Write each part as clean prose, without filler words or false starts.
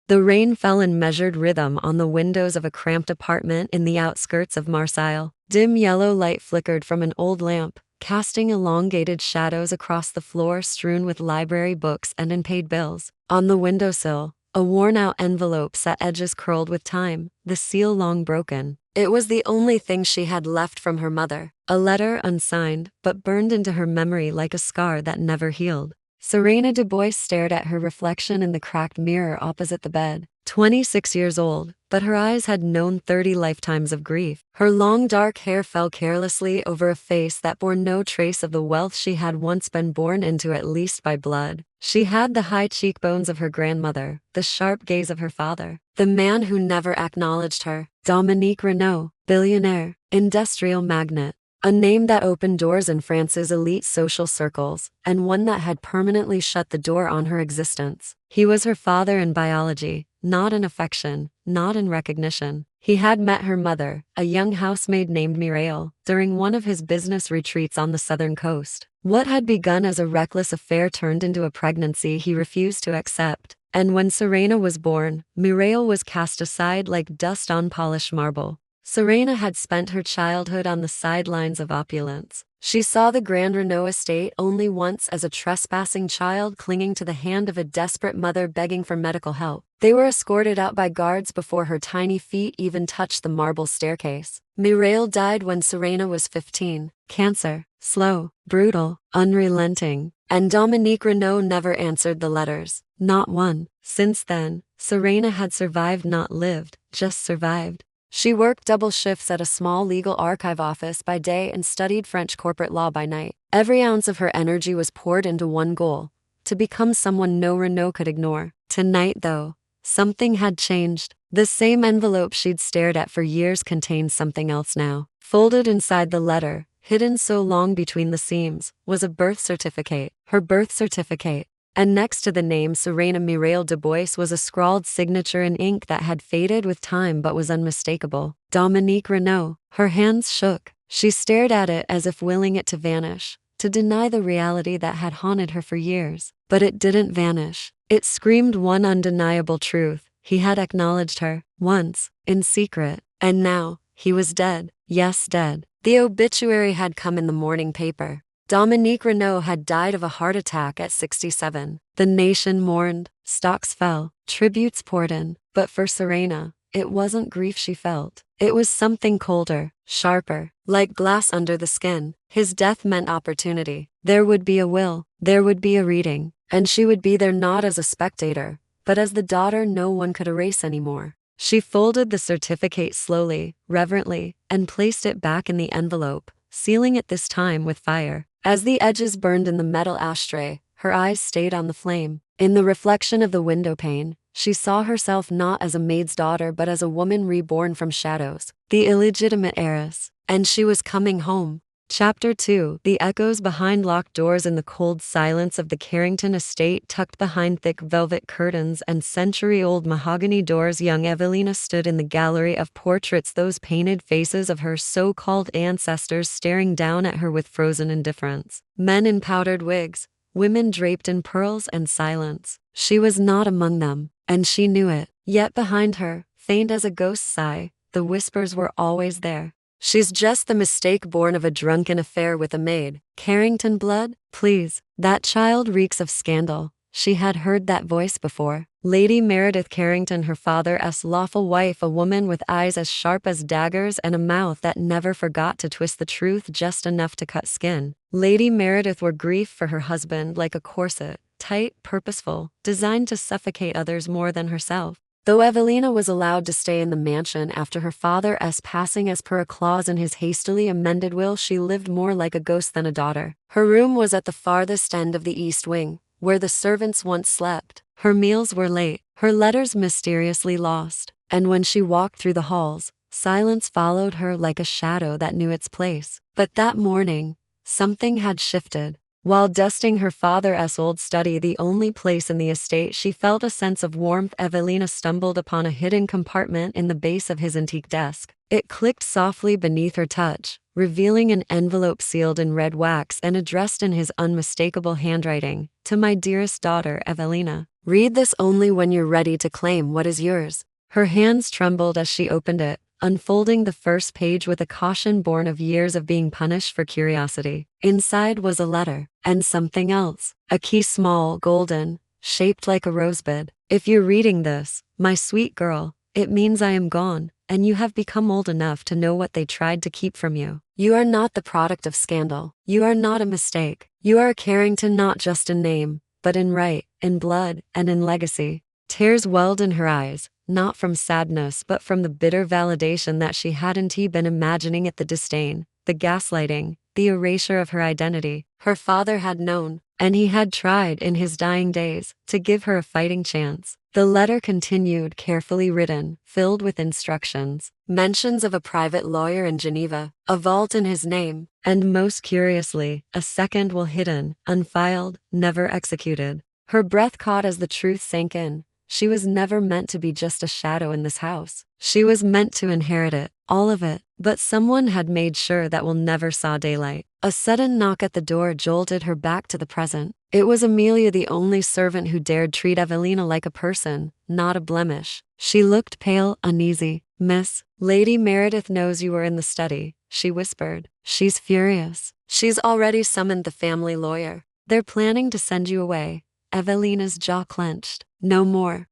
The rain fell in measured rhythm on the windows of a cramped apartment in the outskirts of Marseille. Dim yellow light flickered from an old lamp, casting elongated shadows across the floor strewn with library books and unpaid bills. On the windowsill, a worn-out envelope sat, edges curled with time, the seal long broken. It was the only thing she had left from her mother, a letter unsigned, but burned into her memory like a scar that never healed. Serena Du Bois stared at her reflection in the cracked mirror opposite the bed. 26 years old, but her eyes had known 30 lifetimes of grief. Her long dark hair fell carelessly over a face that bore no trace of the wealth she had once been born into, at least by blood. She had the high cheekbones of her grandmother, the sharp gaze of her father, the man who never acknowledged her. Dominique Renaud, billionaire, industrial magnate. A name that opened doors in France's elite social circles, and one that had permanently shut the door on her existence. He was her father in biology, not in affection, not in recognition. He had met her mother, a young housemaid named Mireille, during one of his business retreats on the southern coast. What had begun as a reckless affair turned into a pregnancy he refused to accept. And when Serena was born, Mireille was cast aside like dust on polished marble. Serena had spent her childhood on the sidelines of opulence. She saw the Grand Renault estate only once as a trespassing child clinging to the hand of a desperate mother begging for medical help. They were escorted out by guards before her tiny feet even touched the marble staircase. Mireille died when Serena was 15. Cancer. Slow, brutal, unrelenting. And Dominique Renaud never answered the letters. Not one. Since then, Serena had survived, not lived, just survived. She worked double shifts at a small legal archive office by day and studied French corporate law by night. Every ounce of her energy was poured into one goal: to become someone no Renaud could ignore. Tonight, though, something had changed. The same envelope she'd stared at for years contained something else now. Folded inside the letter, hidden so long between the seams, was a birth certificate. Her birth certificate. And next to the name Serena Mireille Du Bois was a scrawled signature in ink that had faded with time but was unmistakable. Dominique Renaud. Her hands shook. She stared at it as if willing it to vanish, to deny the reality that had haunted her for years. But it didn't vanish. It screamed one undeniable truth. He had acknowledged her, once, in secret. And now, he was dead. Yes, dead. The obituary had come in the morning paper. Dominique Renaud had died of a heart attack at 67. The nation mourned, stocks fell, tributes poured in. But for Serena, it wasn't grief she felt. It was something colder, sharper, like glass under the skin. His death meant opportunity. There would be a will, there would be a reading, and she would be there not as a spectator, but as the daughter no one could erase anymore. She folded the certificate slowly, reverently, and placed it back in the envelope, sealing it this time with fire. As the edges burned in the metal ashtray, her eyes stayed on the flame. In the reflection of the window pane, she saw herself not as a maid's daughter but as a woman reborn from shadows, the illegitimate heiress. And she was coming home. Chapter 2. The echoes behind locked doors. In the cold silence of the Carrington estate, tucked behind thick velvet curtains and century-old mahogany doors, young Evelina stood in the gallery of portraits, those painted faces of her so-called ancestors staring down at her with frozen indifference. Men in powdered wigs, women draped in pearls and silence. She was not among them, and she knew it. Yet behind her, faint as a ghost's sigh, the whispers were always there. She's just the mistake born of a drunken affair with a maid. Carrington blood? Please. That child reeks of scandal. She had heard that voice before. Lady Meredith Carrington, her father's lawful wife, a woman with eyes as sharp as daggers and a mouth that never forgot to twist the truth just enough to cut skin. Lady Meredith wore grief for her husband like a corset, tight, purposeful, designed to suffocate others more than herself. Though Evelina was allowed to stay in the mansion after her father's passing as per a clause in his hastily amended will, she lived more like a ghost than a daughter. Her room was at the farthest end of the east wing, where the servants once slept. Her meals were late, her letters mysteriously lost, and when she walked through the halls, silence followed her like a shadow that knew its place. But that morning, something had shifted. While dusting her father's old study, the only place in the estate she felt a sense of warmth, Evelina stumbled upon a hidden compartment in the base of his antique desk. It clicked softly beneath her touch, revealing an envelope sealed in red wax and addressed in his unmistakable handwriting, "To my dearest daughter, Evelina." Read this only when you're ready to claim what is yours." Her hands trembled as she opened it, unfolding the first page with a caution born of years of being punished for curiosity. Inside was a letter, and something else. A key, small, golden, shaped like a rosebud. "If you're reading this, my sweet girl, it means I am gone, and you have become old enough to know what they tried to keep from you. You are not the product of scandal. You are not a mistake. You are a Carrington not just in name, but in right, in blood, and in legacy." Tears welled in her eyes, not from sadness but from the bitter validation that she hadn't been imagining it. The disdain, the gaslighting, the erasure of her identity. Her father had known, and he had tried in his dying days to give her a fighting chance. The letter continued, carefully written, filled with instructions, mentions of a private lawyer in Geneva, a vault in his name, and most curiously, a second will hidden, unfiled, never executed. Her breath caught as the truth sank in. She was never meant to be just a shadow in this house. She was meant to inherit it, all of it. But someone had made sure that will never saw daylight. A sudden knock at the door jolted her back to the present. It was Amelia, the only servant who dared treat Evelina like a person, not a blemish. She looked pale, uneasy. "Miss, Lady Meredith knows you were in the study," she whispered. "She's furious. She's already summoned the family lawyer. They're planning to send you away." Evelina's jaw clenched. No more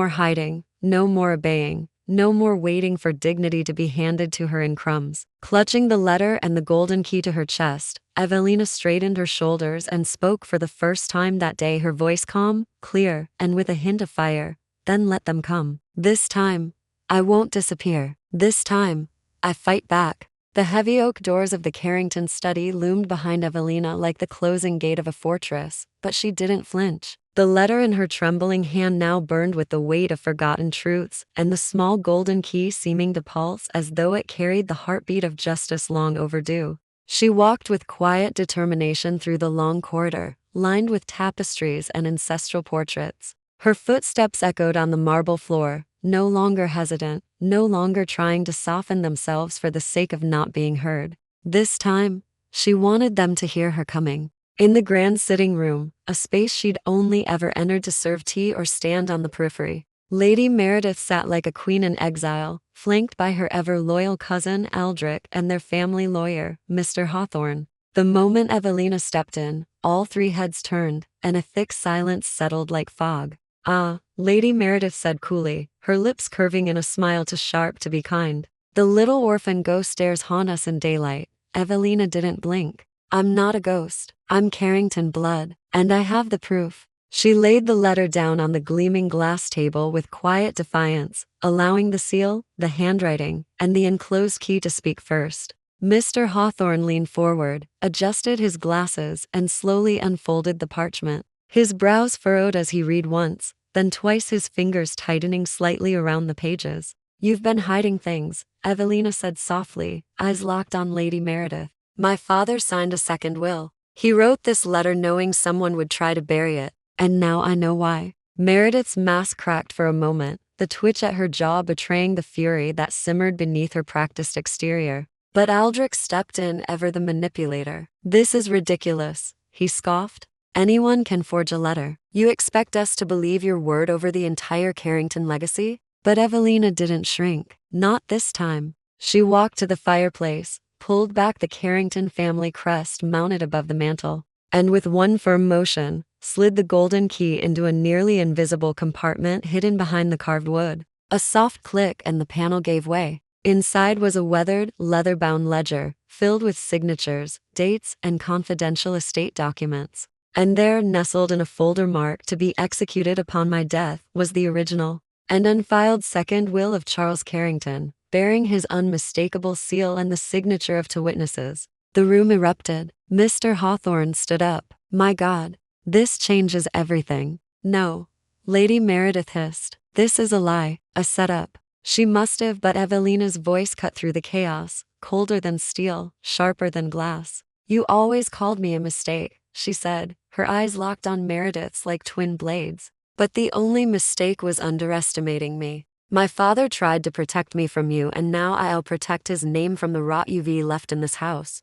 hiding, no more obeying, no more waiting for dignity to be handed to her in crumbs. Clutching the letter and the golden key to her chest, Evelina straightened her shoulders and spoke for the first time that day, her voice calm, clear, and with a hint of fire. "Then let them come. This time, I won't disappear. This time, I fight back." The heavy oak doors of the Carrington study loomed behind Evelina like the closing gate of a fortress, but she didn't flinch. The letter in her trembling hand now burned with the weight of forgotten truths, and the small golden key seeming to pulse as though it carried the heartbeat of justice long overdue. She walked with quiet determination through the long corridor, lined with tapestries and ancestral portraits. Her footsteps echoed on the marble floor, no longer hesitant, no longer trying to soften themselves for the sake of not being heard. This time, she wanted them to hear her coming. In the grand sitting room, a space she'd only ever entered to serve tea or stand on the periphery, Lady Meredith sat like a queen in exile, flanked by her ever-loyal cousin Aldrich and their family lawyer, Mr. Hawthorne. The moment Evelina stepped in, all three heads turned, and a thick silence settled like fog. "Ah," Lady Meredith said coolly, her lips curving in a smile too sharp to be kind. "The little orphan ghost dares haunt us in daylight." Evelina didn't blink. "I'm not a ghost. I'm Carrington blood, and I have the proof." She laid the letter down on the gleaming glass table with quiet defiance, allowing the seal, the handwriting, and the enclosed key to speak first. Mr. Hawthorne leaned forward, adjusted his glasses, and slowly unfolded the parchment. His brows furrowed as he read once, then twice, his fingers tightening slightly around the pages. "You've been hiding things," Evelina said softly, eyes locked on Lady Meredith. "My father signed a second will. He wrote this letter knowing someone would try to bury it, and now I know why." Meredith's mask cracked for a moment, the twitch at her jaw betraying the fury that simmered beneath her practiced exterior. But Aldrich stepped in, ever the manipulator. "This is ridiculous," he scoffed. "Anyone can forge a letter. You expect us to believe your word over the entire Carrington legacy?" But Evelina didn't shrink. Not this time. She walked to the fireplace, pulled back the Carrington family crest mounted above the mantel, and with one firm motion, slid the golden key into a nearly invisible compartment hidden behind the carved wood. A soft click and the panel gave way. Inside was a weathered, leather-bound ledger, filled with signatures, dates, and confidential estate documents. And there, nestled in a folder marked "To be executed upon my death," was the original and unfiled second will of Charles Carrington, bearing his unmistakable seal and the signature of two witnesses. The room erupted. Mr. Hawthorne stood up. "My God, this changes everything." "No," Lady Meredith hissed. "This is a lie, a setup." She must have, but Evelina's voice cut through the chaos, colder than steel, sharper than glass. "You always called me a mistake," she said, her eyes locked on Meredith's like twin blades. "But the only mistake was underestimating me. My father tried to protect me from you, and now I'll protect his name from the rot you've left in this house."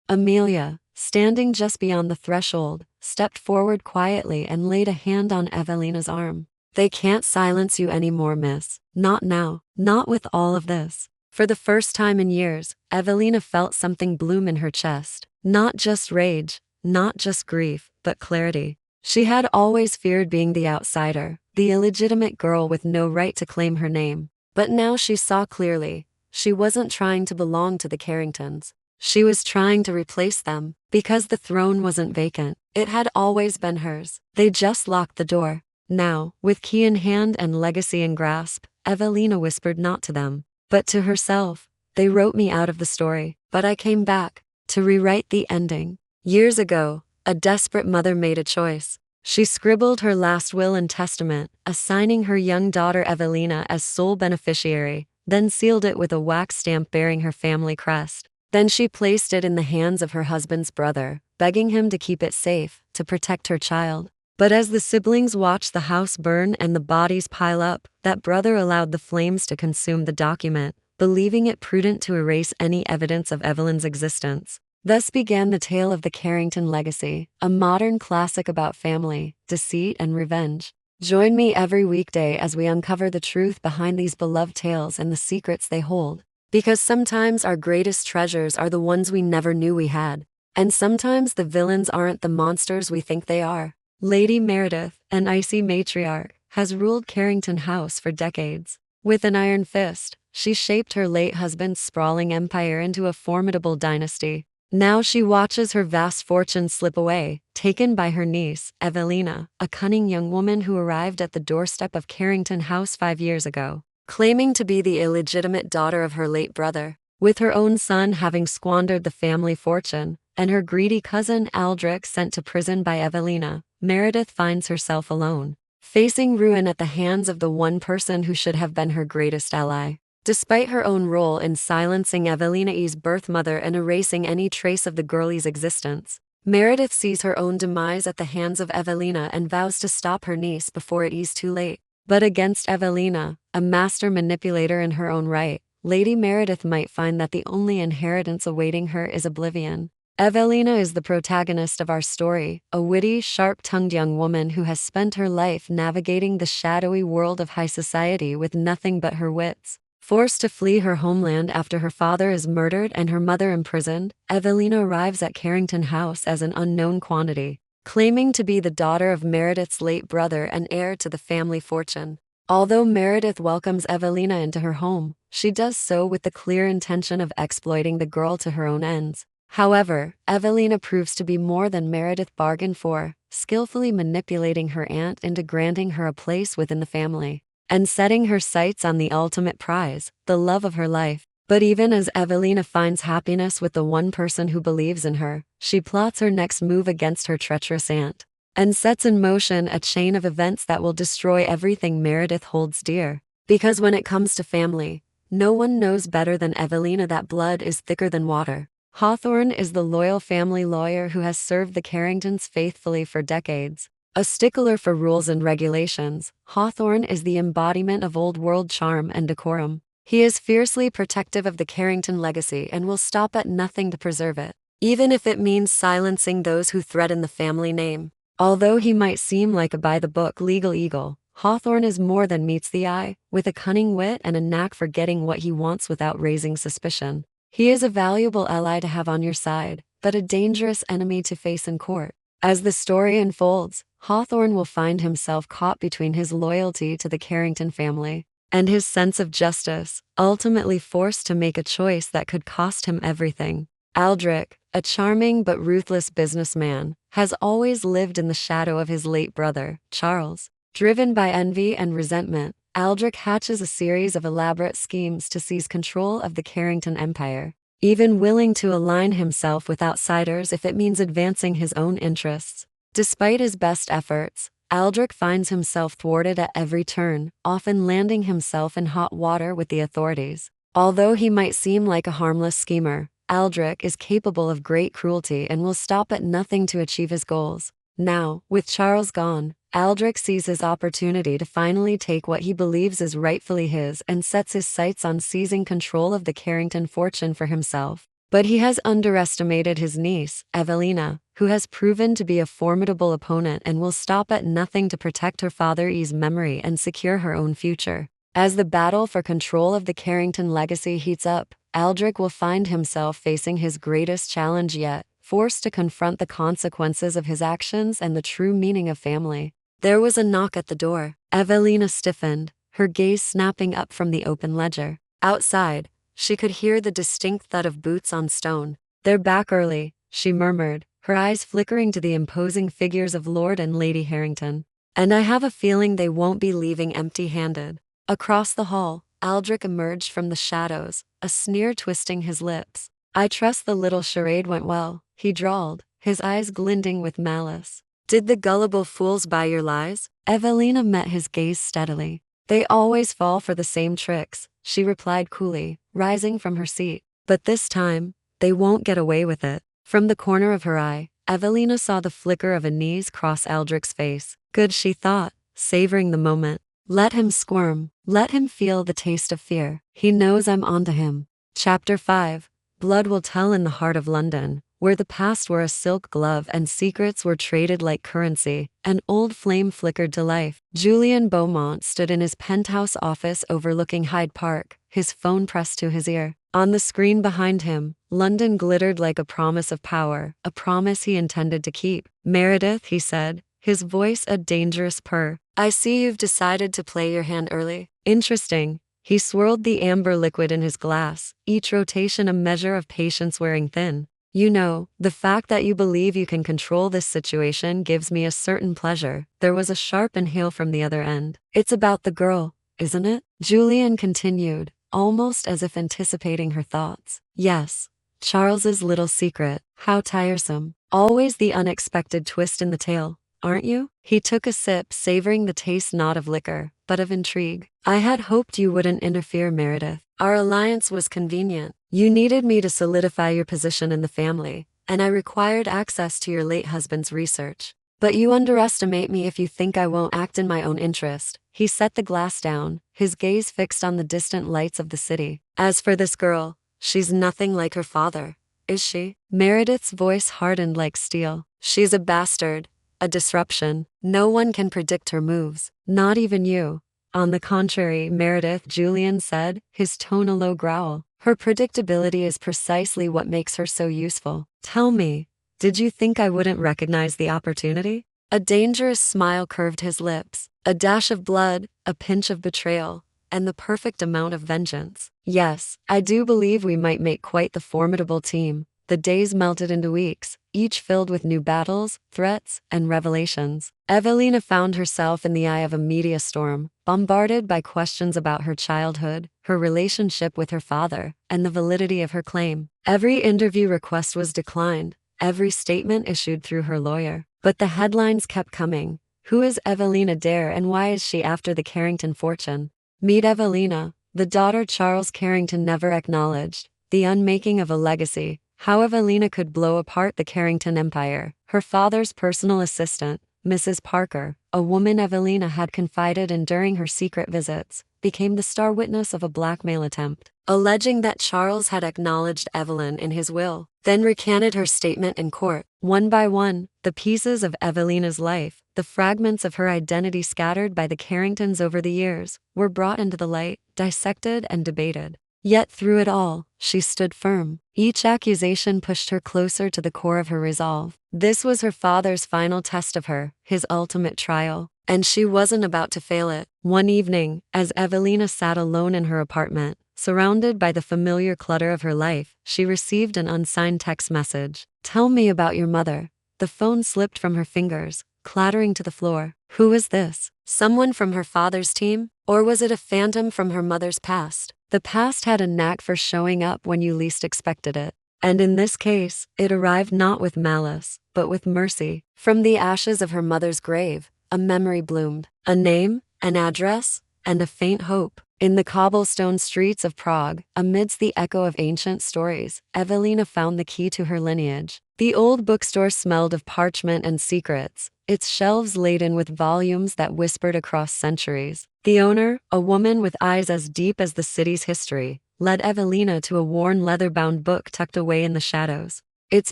Amelia, standing just beyond the threshold, stepped forward quietly and laid a hand on Evelina's arm. "They can't silence you anymore, miss. Not now. Not with all of this." For the first time in years, Evelina felt something bloom in her chest. Not just rage, not just grief, but clarity. She had always feared being the outsider, the illegitimate girl with no right to claim her name. But now she saw clearly. She wasn't trying to belong to the Carringtons. She was trying to replace them, because the throne wasn't vacant. It had always been hers. They just locked the door. Now, with key in hand and legacy in grasp, Evelina whispered not to them, but to herself. "They wrote me out of the story, but I came back to rewrite the ending." Years ago, a desperate mother made a choice. She scribbled her last will and testament, assigning her young daughter Evelina as sole beneficiary, then sealed it with a wax stamp bearing her family crest. Then she placed it in the hands of her husband's brother, begging him to keep it safe, to protect her child. But as the siblings watched the house burn and the bodies pile up, that brother allowed the flames to consume the document, believing it prudent to erase any evidence of Evelyn's existence. Thus began the tale of the Carrington legacy, a modern classic about family, deceit, and revenge. Join me every weekday as we uncover the truth behind these beloved tales and the secrets they hold. Because sometimes our greatest treasures are the ones we never knew we had. And sometimes the villains aren't the monsters we think they are. Lady Meredith, an icy matriarch, has ruled Carrington House for decades. With an iron fist, she shaped her late husband's sprawling empire into a formidable dynasty. Now she watches her vast fortune slip away, taken by her niece, Evelina, a cunning young woman who arrived at the doorstep of Carrington House 5 years ago, claiming to be the illegitimate daughter of her late brother. With her own son having squandered the family fortune, and her greedy cousin Aldrich sent to prison by Evelina, Meredith finds herself alone, facing ruin at the hands of the one person who should have been her greatest ally. Despite her own role in silencing Evelina's birth mother and erasing any trace of the girlie's existence, Meredith sees her own demise at the hands of Evelina and vows to stop her niece before it is too late. But against Evelina, a master manipulator in her own right, Lady Meredith might find that the only inheritance awaiting her is oblivion. Evelina is the protagonist of our story, a witty, sharp-tongued young woman who has spent her life navigating the shadowy world of high society with nothing but her wits. Forced to flee her homeland after her father is murdered and her mother imprisoned, Evelina arrives at Carrington House as an unknown quantity, claiming to be the daughter of Meredith's late brother and heir to the family fortune. Although Meredith welcomes Evelina into her home, she does so with the clear intention of exploiting the girl to her own ends. However, Evelina proves to be more than Meredith bargained for, skillfully manipulating her aunt into granting her a place within the family, and setting her sights on the ultimate prize, the love of her life. But even as Evelina finds happiness with the one person who believes in her, she plots her next move against her treacherous aunt, and sets in motion a chain of events that will destroy everything Meredith holds dear. Because when it comes to family, no one knows better than Evelina that blood is thicker than water. Hawthorne is the loyal family lawyer who has served the Carringtons faithfully for decades. A stickler for rules and regulations, Hawthorne is the embodiment of old-world charm and decorum. He is fiercely protective of the Carrington legacy and will stop at nothing to preserve it, even if it means silencing those who threaten the family name. Although he might seem like a by-the-book legal eagle, Hawthorne is more than meets the eye, with a cunning wit and a knack for getting what he wants without raising suspicion. He is a valuable ally to have on your side, but a dangerous enemy to face in court. As the story unfolds, Hawthorne will find himself caught between his loyalty to the Carrington family and his sense of justice, ultimately forced to make a choice that could cost him everything. Aldrich, a charming but ruthless businessman, has always lived in the shadow of his late brother, Charles. Driven by envy and resentment, Aldrich hatches a series of elaborate schemes to seize control of the Carrington empire, even willing to align himself with outsiders if it means advancing his own interests. Despite his best efforts, Aldrich finds himself thwarted at every turn, often landing himself in hot water with the authorities. Although he might seem like a harmless schemer, Aldrich is capable of great cruelty and will stop at nothing to achieve his goals. Now, with Charles gone, Aldrich sees his opportunity to finally take what he believes is rightfully his and sets his sights on seizing control of the Carrington fortune for himself. But he has underestimated his niece, Evelina, who has proven to be a formidable opponent and will stop at nothing to protect her father's memory and secure her own future. As the battle for control of the Carrington legacy heats up, Aldrich will find himself facing his greatest challenge yet, forced to confront the consequences of his actions and the true meaning of family. There was a knock at the door. Evelina stiffened, her gaze snapping up from the open ledger. Outside, she could hear the distinct thud of boots on stone. "They're back early," she murmured, her eyes flickering to the imposing figures of Lord and Lady Harrington. "And I have a feeling they won't be leaving empty-handed." Across the hall, Aldrich emerged from the shadows, a sneer twisting his lips. "I trust the little charade went well," he drawled, his eyes glinting with malice. "Did the gullible fools buy your lies?" Evelina met his gaze steadily. "They always fall for the same tricks," she replied coolly, rising from her seat. "But this time, they won't get away with it." From the corner of her eye, Evelina saw the flicker of unease cross Aldrich's face. Good, she thought, savoring the moment. Let him squirm. Let him feel the taste of fear. He knows I'm onto him. Chapter 5. Blood will tell in the heart of London, where the past wore a silk glove and secrets were traded like currency. An old flame flickered to life. Julian Beaumont stood in his penthouse office overlooking Hyde Park, his phone pressed to his ear. On the screen behind him, London glittered like a promise of power, a promise he intended to keep. "Meredith," he said, his voice a dangerous purr. "I see you've decided to play your hand early." "Interesting." He swirled the amber liquid in his glass, each rotation a measure of patience wearing thin. "You know, the fact that you believe you can control this situation gives me a certain pleasure." There was a sharp inhale from the other end. "It's about the girl, isn't it?" Julian continued, almost as if anticipating her thoughts. "Yes. Charles's little secret. How tiresome. Always the unexpected twist in the tale, aren't you?" He took a sip, savoring the taste not of liquor, but of intrigue. "I had hoped you wouldn't interfere, Meredith. Our alliance was convenient. You needed me to solidify your position in the family, and I required access to your late husband's research. But you underestimate me if you think I won't act in my own interest." He set the glass down, his gaze fixed on the distant lights of the city. "As for this girl, she's nothing like her father, is she?" Meredith's voice hardened like steel. "She's a bastard, a disruption. No one can predict her moves, not even you." "On the contrary, Meredith," Julian said, his tone a low growl. "Her predictability is precisely what makes her so useful. Tell me, did you think I wouldn't recognize the opportunity?" A dangerous smile curved his lips. A dash of blood, a pinch of betrayal, and the perfect amount of vengeance. "Yes, I do believe we might make quite the formidable team." The days melted into weeks, each filled with new battles, threats, and revelations. Evelina found herself in the eye of a media storm, bombarded by questions about her childhood, her relationship with her father, and the validity of her claim. Every interview request was declined, every statement issued through her lawyer. But the headlines kept coming. Who is Evelina Dare and why is she after the Carrington fortune? Meet Evelina, the daughter Charles Carrington never acknowledged, the unmaking of a legacy. How Evelina could blow apart the Carrington empire. Her father's personal assistant, Mrs. Parker, a woman Evelina had confided in during her secret visits, became the star witness of a blackmail attempt, alleging that Charles had acknowledged Evelyn in his will, then recanted her statement in court. One by one, the pieces of Evelina's life, the fragments of her identity scattered by the Carringtons over the years, were brought into the light, dissected and debated. Yet through it all, she stood firm. Each accusation pushed her closer to the core of her resolve. This was her father's final test of her, his ultimate trial, and she wasn't about to fail it. One evening, as Evelina sat alone in her apartment, surrounded by the familiar clutter of her life, she received an unsigned text message. "Tell me about your mother." The phone slipped from her fingers, clattering to the floor. Who was this? Someone from her father's team? Or was it a phantom from her mother's past? The past had a knack for showing up when you least expected it. And in this case, it arrived not with malice, but with mercy. From the ashes of her mother's grave, a memory bloomed. A name, an address, and a faint hope. In the cobblestone streets of Prague, amidst the echo of ancient stories, Evelina found the key to her lineage. The old bookstore smelled of parchment and secrets, its shelves laden with volumes that whispered across centuries. The owner, a woman with eyes as deep as the city's history, led Evelina to a worn leather-bound book tucked away in the shadows. Its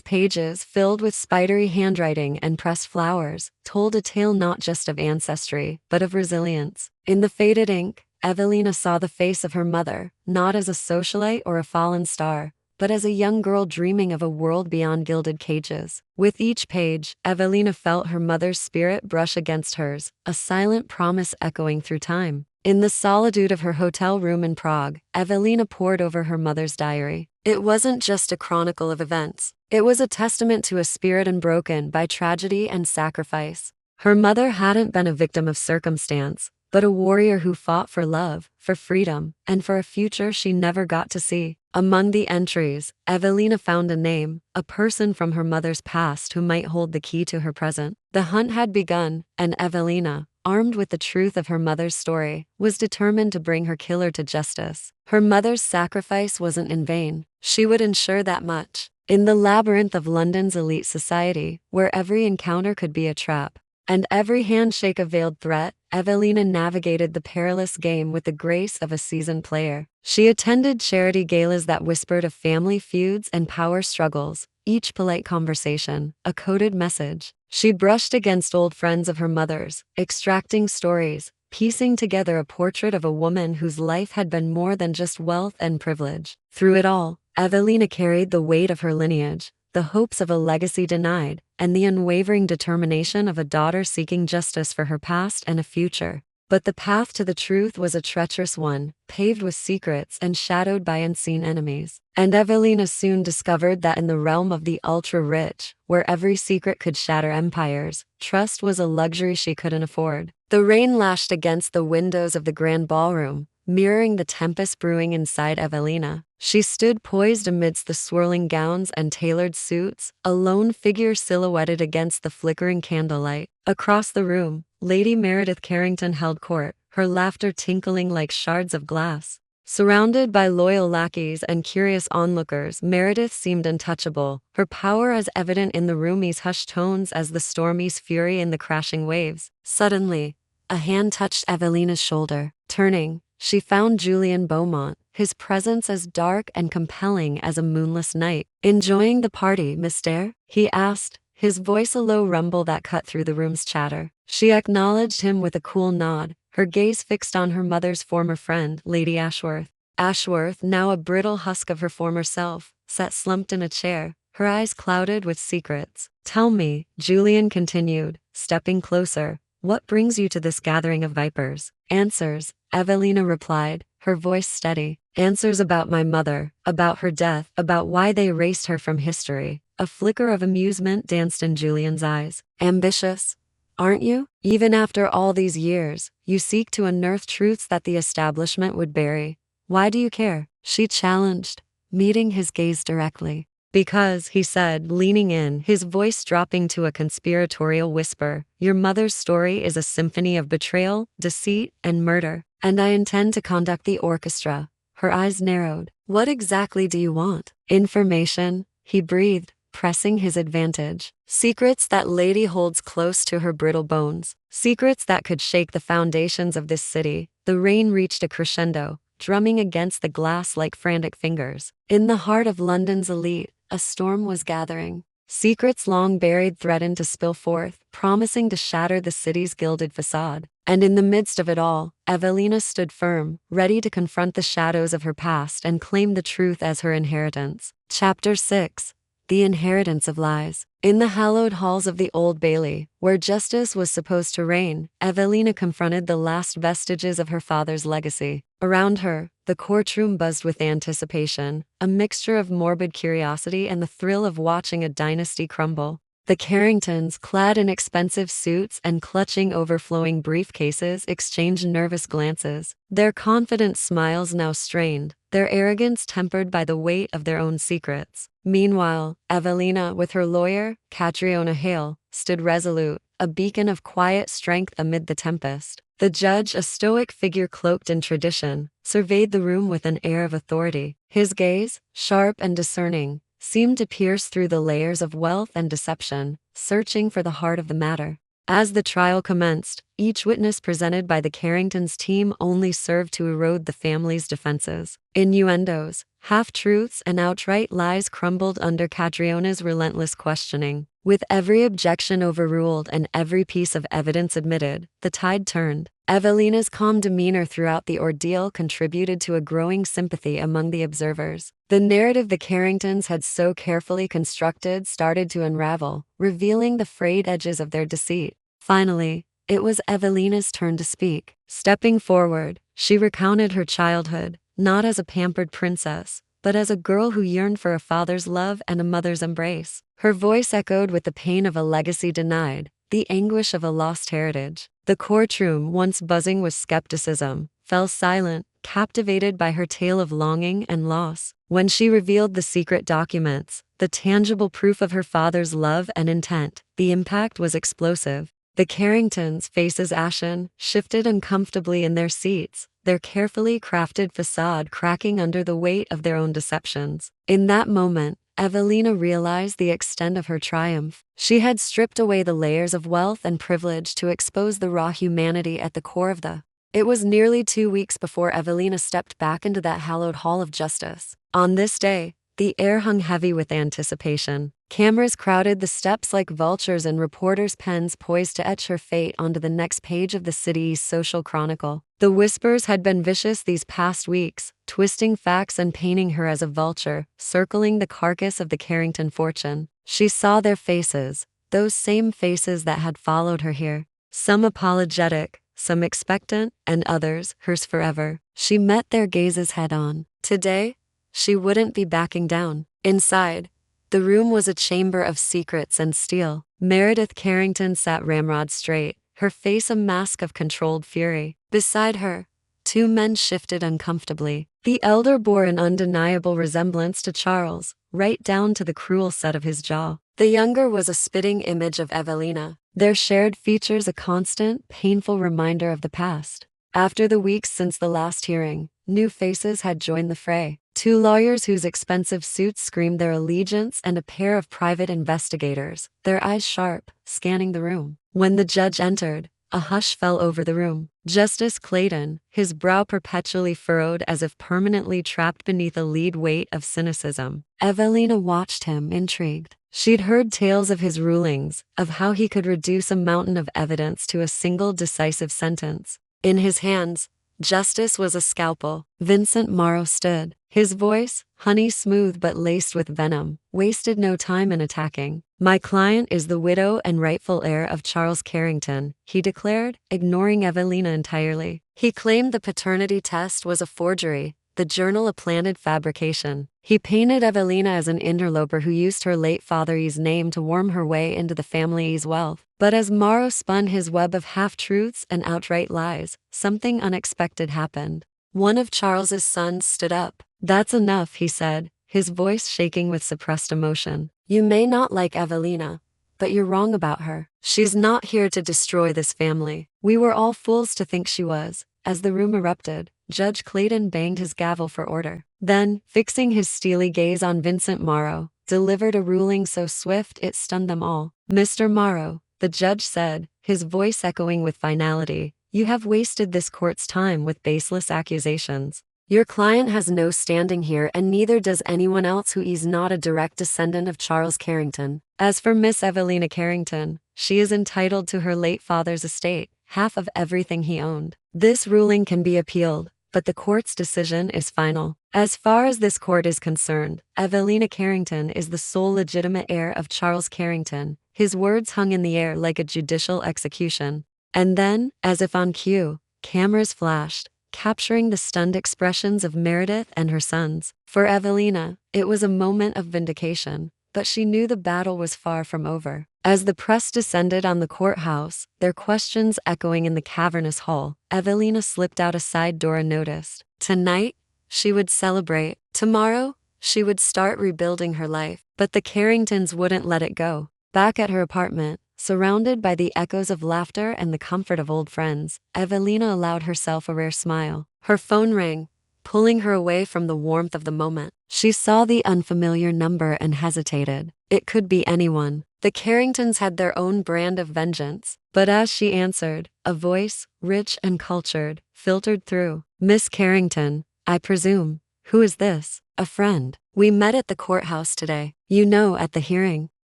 pages, filled with spidery handwriting and pressed flowers, told a tale not just of ancestry, but of resilience. In the faded ink, Evelina saw the face of her mother, not as a socialite or a fallen star, but as a young girl dreaming of a world beyond gilded cages. With each page, Evelina felt her mother's spirit brush against hers, a silent promise echoing through time. In the solitude of her hotel room in Prague, Evelina pored over her mother's diary. It wasn't just a chronicle of events. It was a testament to a spirit unbroken by tragedy and sacrifice. Her mother hadn't been a victim of circumstance, but a warrior who fought for love, for freedom, and for a future she never got to see. Among the entries, Evelina found a name, a person from her mother's past who might hold the key to her present. The hunt had begun, and Evelina, armed with the truth of her mother's story, was determined to bring her killer to justice. Her mother's sacrifice wasn't in vain. She would ensure that much. In the labyrinth of London's elite society, where every encounter could be a trap, and every handshake a veiled threat, Evelina navigated the perilous game with the grace of a seasoned player. She attended charity galas that whispered of family feuds and power struggles, each polite conversation, a coded message. She brushed against old friends of her mother's, extracting stories, piecing together a portrait of a woman whose life had been more than just wealth and privilege. Through it all, Evelina carried the weight of her lineage, the hopes of a legacy denied, and the unwavering determination of a daughter seeking justice for her past and a future. But the path to the truth was a treacherous one, paved with secrets and shadowed by unseen enemies. And Evelina soon discovered that in the realm of the ultra-rich, where every secret could shatter empires, trust was a luxury she couldn't afford. The rain lashed against the windows of the grand ballroom, mirroring the tempest brewing inside Evelina. She stood poised amidst the swirling gowns and tailored suits, a lone figure silhouetted against the flickering candlelight. Across the room, Lady Meredith Carrington held court, her laughter tinkling like shards of glass. Surrounded by loyal lackeys and curious onlookers, Meredith seemed untouchable, her power as evident in the roomy's hushed tones as the stormy's fury in the crashing waves. Suddenly, a hand touched Evelina's shoulder. Turning, she found Julian Beaumont, his presence as dark and compelling as a moonless night. "Enjoying the party, Mister?" he asked, his voice a low rumble that cut through the room's chatter. She acknowledged him with a cool nod, her gaze fixed on her mother's former friend, Lady Ashworth. Ashworth, now a brittle husk of her former self, sat slumped in a chair, her eyes clouded with secrets. "Tell me," Julian continued, stepping closer, "what brings you to this gathering of vipers?" "Answers," Evelina replied, her voice steady. "Answers about my mother, about her death, about why they erased her from history." A flicker of amusement danced in Julian's eyes. "Ambitious, aren't you? Even after all these years, you seek to unearth truths that the establishment would bury. Why do you care?" she challenged, meeting his gaze directly. "Because," he said, leaning in, his voice dropping to a conspiratorial whisper, "your mother's story is a symphony of betrayal, deceit, and murder, and I intend to conduct the orchestra." Her eyes narrowed. "What exactly do you want?" "Information," he breathed, pressing his advantage. "Secrets that lady holds close to her brittle bones. Secrets that could shake the foundations of this city." The rain reached a crescendo, drumming against the glass like frantic fingers. In the heart of London's elite, a storm was gathering. Secrets long buried threatened to spill forth, promising to shatter the city's gilded facade. And in the midst of it all, Evelina stood firm, ready to confront the shadows of her past and claim the truth as her inheritance. Chapter 6. The Inheritance of Lies. In the hallowed halls of the Old Bailey, where justice was supposed to reign, Evelina confronted the last vestiges of her father's legacy. Around her, the courtroom buzzed with anticipation, a mixture of morbid curiosity and the thrill of watching a dynasty crumble. The Carringtons, clad in expensive suits and clutching overflowing briefcases, exchanged nervous glances, their confident smiles now strained, their arrogance tempered by the weight of their own secrets. Meanwhile, Evelina, with her lawyer, Catriona Hale, stood resolute, a beacon of quiet strength amid the tempest. The judge, a stoic figure cloaked in tradition, surveyed the room with an air of authority. His gaze, sharp and discerning, seemed to pierce through the layers of wealth and deception, searching for the heart of the matter. As the trial commenced, each witness presented by the Carringtons' team only served to erode the family's defenses. Innuendos, half-truths, and outright lies crumbled under Catriona's relentless questioning. With every objection overruled and every piece of evidence admitted, the tide turned. Evelina's calm demeanor throughout the ordeal contributed to a growing sympathy among the observers. The narrative the Carringtons had so carefully constructed started to unravel, revealing the frayed edges of their deceit. Finally, it was Evelina's turn to speak. Stepping forward, she recounted her childhood, not as a pampered princess, but as a girl who yearned for a father's love and a mother's embrace. Her voice echoed with the pain of a legacy denied, the anguish of a lost heritage. The courtroom, once buzzing with skepticism, fell silent, captivated by her tale of longing and loss. When she revealed the secret documents, the tangible proof of her father's love and intent, the impact was explosive. The Carringtons, faces ashen, shifted uncomfortably in their seats, their carefully crafted facade cracking under the weight of their own deceptions. In that moment, Evelina realized the extent of her triumph. She had stripped away the layers of wealth and privilege to expose the raw humanity at the core of the. It was nearly 2 weeks before Evelina stepped back into that hallowed hall of justice. On this day, the air hung heavy with anticipation. Cameras crowded the steps like vultures and reporters' pens poised to etch her fate onto the next page of the city's social chronicle. The whispers had been vicious these past weeks, twisting facts and painting her as a vulture, circling the carcass of the Carrington fortune. She saw their faces, those same faces that had followed her here. Some apologetic, some expectant, and others, hers forever. She met their gazes head-on. Today, she wouldn't be backing down. Inside, the room was a chamber of secrets and steel. Meredith Carrington sat ramrod straight, her face a mask of controlled fury. Beside her, 2 men shifted uncomfortably. The elder bore an undeniable resemblance to Charles, right down to the cruel set of his jaw. The younger was a spitting image of Evelina, their shared features a constant, painful reminder of the past. After the weeks since the last hearing, new faces had joined the fray. 2 lawyers whose expensive suits screamed their allegiance and a pair of private investigators, their eyes sharp, scanning the room. When the judge entered, a hush fell over the room. Justice Clayton, his brow perpetually furrowed as if permanently trapped beneath a lead weight of cynicism. Evelina watched him, intrigued. She'd heard tales of his rulings, of how he could reduce a mountain of evidence to a single decisive sentence. In his hands, justice was a scalpel. Vincent Morrow stood. His voice, honey smooth but laced with venom, wasted no time in attacking. "My client is the widow and rightful heir of Charles Carrington," he declared, ignoring Evelina entirely. He claimed the paternity test was a forgery, the journal a planted fabrication. He painted Evelina as an interloper who used her late father's name to worm her way into the family's wealth. But as Morrow spun his web of half-truths and outright lies, something unexpected happened. One of Charles's sons stood up. "That's enough," he said, his voice shaking with suppressed emotion. "You may not like Evelina, but you're wrong about her. She's not here to destroy this family. We were all fools to think she was." As the room erupted, Judge Clayton banged his gavel for order. Then, fixing his steely gaze on Vincent Morrow, delivered a ruling so swift it stunned them all. "Mr. Morrow," the judge said, his voice echoing with finality, "you have wasted this court's time with baseless accusations. Your client has no standing here, and neither does anyone else who is not a direct descendant of Charles Carrington. As for Miss Evelina Carrington, she is entitled to her late father's estate, half of everything he owned. This ruling can be appealed, but the court's decision is final. As far as this court is concerned, Evelina Carrington is the sole legitimate heir of Charles Carrington." His words hung in the air like a judicial execution. And then, as if on cue, cameras flashed, capturing the stunned expressions of Meredith and her sons. For Evelina, it was a moment of vindication, but she knew the battle was far from over. As the press descended on the courthouse, their questions echoing in the cavernous hall, Evelina slipped out a side door unnoticed. Tonight, she would celebrate. Tomorrow, she would start rebuilding her life. But the Carringtons wouldn't let it go. Back at her apartment, surrounded by the echoes of laughter and the comfort of old friends, Evelina allowed herself a rare smile. Her phone rang, pulling her away from the warmth of the moment. She saw the unfamiliar number and hesitated. It could be anyone. The Carringtons had their own brand of vengeance. But as she answered, a voice, rich and cultured, filtered through. Miss Carrington, I presume. Who is this? A friend. We met at the courthouse today. You know, at the hearing.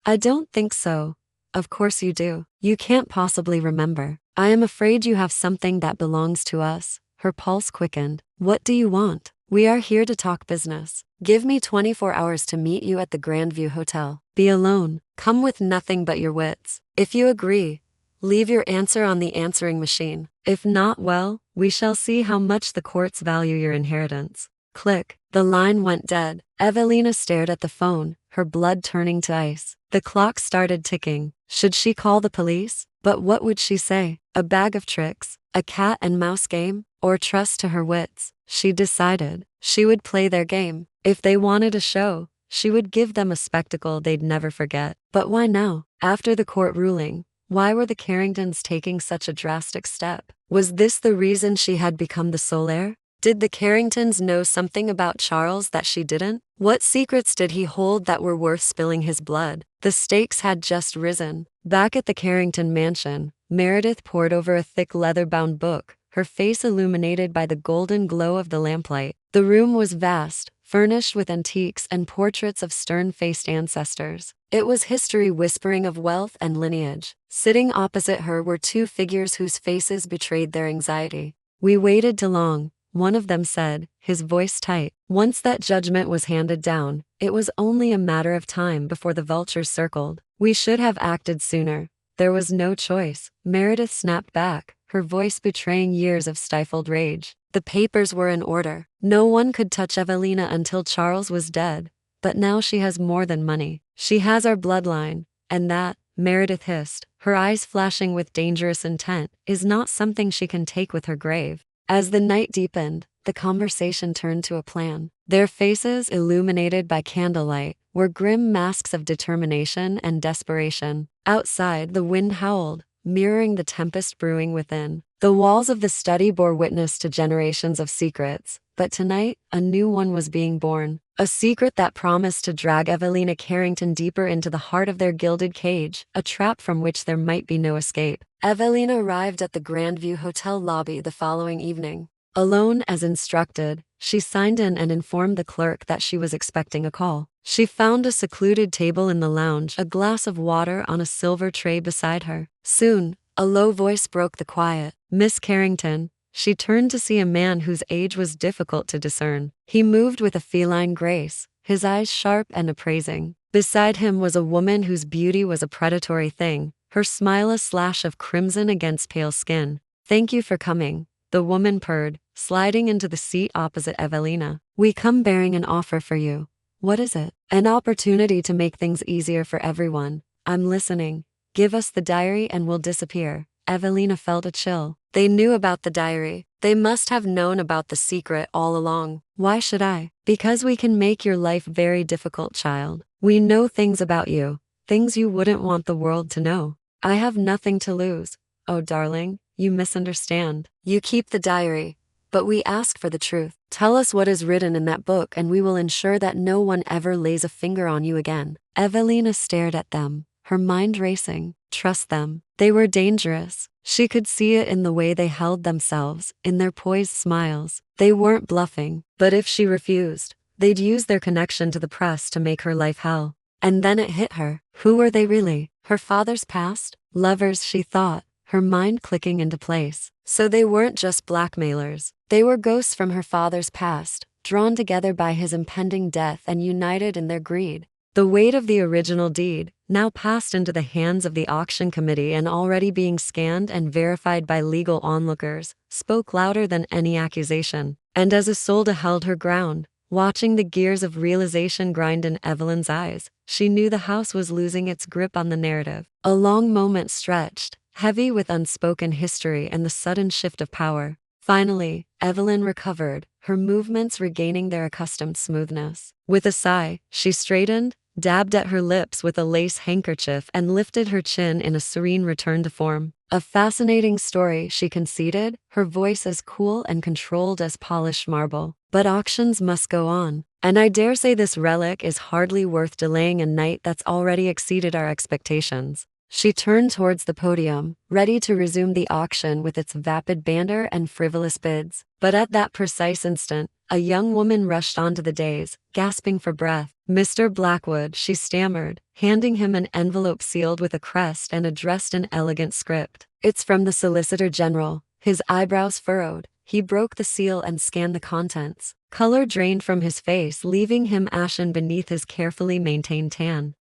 I don't think so. Of course you do. You can't possibly remember. I am afraid you have something that belongs to us. Her pulse quickened. What do you want? We are here to talk business. Give me 24 hours to meet you at the Grandview Hotel. Be alone. Come with nothing but your wits. If you agree, leave your answer on the answering machine. If not, well, we shall see how much the courts value your inheritance. Click. The line went dead. Evelina stared at the phone, her blood turning to ice. The clock started ticking. Should she call the police? But what would she say? A bag of tricks? A cat and mouse game? Or trust to her wits? She decided. She would play their game. If they wanted a show, she would give them a spectacle they'd never forget. But why now? After the court ruling, why were the Carringtons taking such a drastic step? Was this the reason she had become the sole heir? Did the Carringtons know something about Charles that she didn't? What secrets did he hold that were worth spilling his blood? The stakes had just risen. Back at the Carrington mansion, Meredith pored over a thick leather-bound book, her face illuminated by the golden glow of the lamplight. The room was vast, furnished with antiques and portraits of stern-faced ancestors. It was history whispering of wealth and lineage. Sitting opposite her were two figures whose faces betrayed their anxiety. We waited too long, one of them said, his voice tight. Once that judgment was handed down, it was only a matter of time before the vultures circled. We should have acted sooner. There was no choice. Meredith snapped back, her voice betraying years of stifled rage. The papers were in order. No one could touch Evelina until Charles was dead. But now she has more than money. She has our bloodline, and that, Meredith hissed, her eyes flashing with dangerous intent, is not something she can take with her grave. As the night deepened, the conversation turned to a plan. Their faces, illuminated by candlelight, were grim masks of determination and desperation. Outside, the wind howled, mirroring the tempest brewing within. The walls of the study bore witness to generations of secrets, but tonight, a new one was being born. A secret that promised to drag Evelina Carrington deeper into the heart of their gilded cage, a trap from which there might be no escape. Evelina arrived at the Grandview Hotel lobby the following evening. Alone as instructed, she signed in and informed the clerk that she was expecting a call. She found a secluded table in the lounge, a glass of water on a silver tray beside her. Soon, a low voice broke the quiet. Miss Carrington. She turned to see a man whose age was difficult to discern. He moved with a feline grace, his eyes sharp and appraising. Beside him was a woman whose beauty was a predatory thing, her smile a slash of crimson against pale skin. Thank you for coming, the woman purred, sliding into the seat opposite Evelina. We come bearing an offer for you. What is it? An opportunity to make things easier for everyone. I'm listening. Give us the diary and we'll disappear. Evelina felt a chill. They knew about the diary. They must have known about the secret all along. Why should I? Because we can make your life very difficult, child. We know things about you, things you wouldn't want the world to know. I have nothing to lose. Oh, darling, you misunderstand. You keep the diary, but we ask for the truth. Tell us what is written in that book and we will ensure that no one ever lays a finger on you again. Evelina stared at them, her mind racing. Trust them. They were dangerous. She could see it in the way they held themselves, in their poised smiles. They weren't bluffing, but if she refused, they'd use their connection to the press to make her life hell. And then it hit her. Who were they really? Her father's past? Lovers, she thought, her mind clicking into place. So they weren't just blackmailers. They were ghosts from her father's past, drawn together by his impending death and united in their greed. The weight of the original deed, now passed into the hands of the auction committee and already being scanned and verified by legal onlookers, spoke louder than any accusation. And as Isolde held her ground, watching the gears of realization grind in Evelyn's eyes, she knew the house was losing its grip on the narrative. A long moment stretched, heavy with unspoken history and the sudden shift of power. Finally, Evelyn recovered, her movements regaining their accustomed smoothness. With a sigh, she straightened, dabbed at her lips with a lace handkerchief and lifted her chin in a serene return to form. A fascinating story, she conceded, her voice as cool and controlled as polished marble. But auctions must go on, and I dare say this relic is hardly worth delaying a night that's already exceeded our expectations. She turned towards the podium, ready to resume the auction with its vapid banter and frivolous bids. But at that precise instant, a young woman rushed onto the dais, gasping for breath. "Mr. Blackwood," she stammered, handing him an envelope sealed with a crest and addressed in elegant script. "It's from the Solicitor General." His eyebrows furrowed. He broke the seal and scanned the contents. Color drained from his face, leaving him ashen beneath his carefully maintained tan.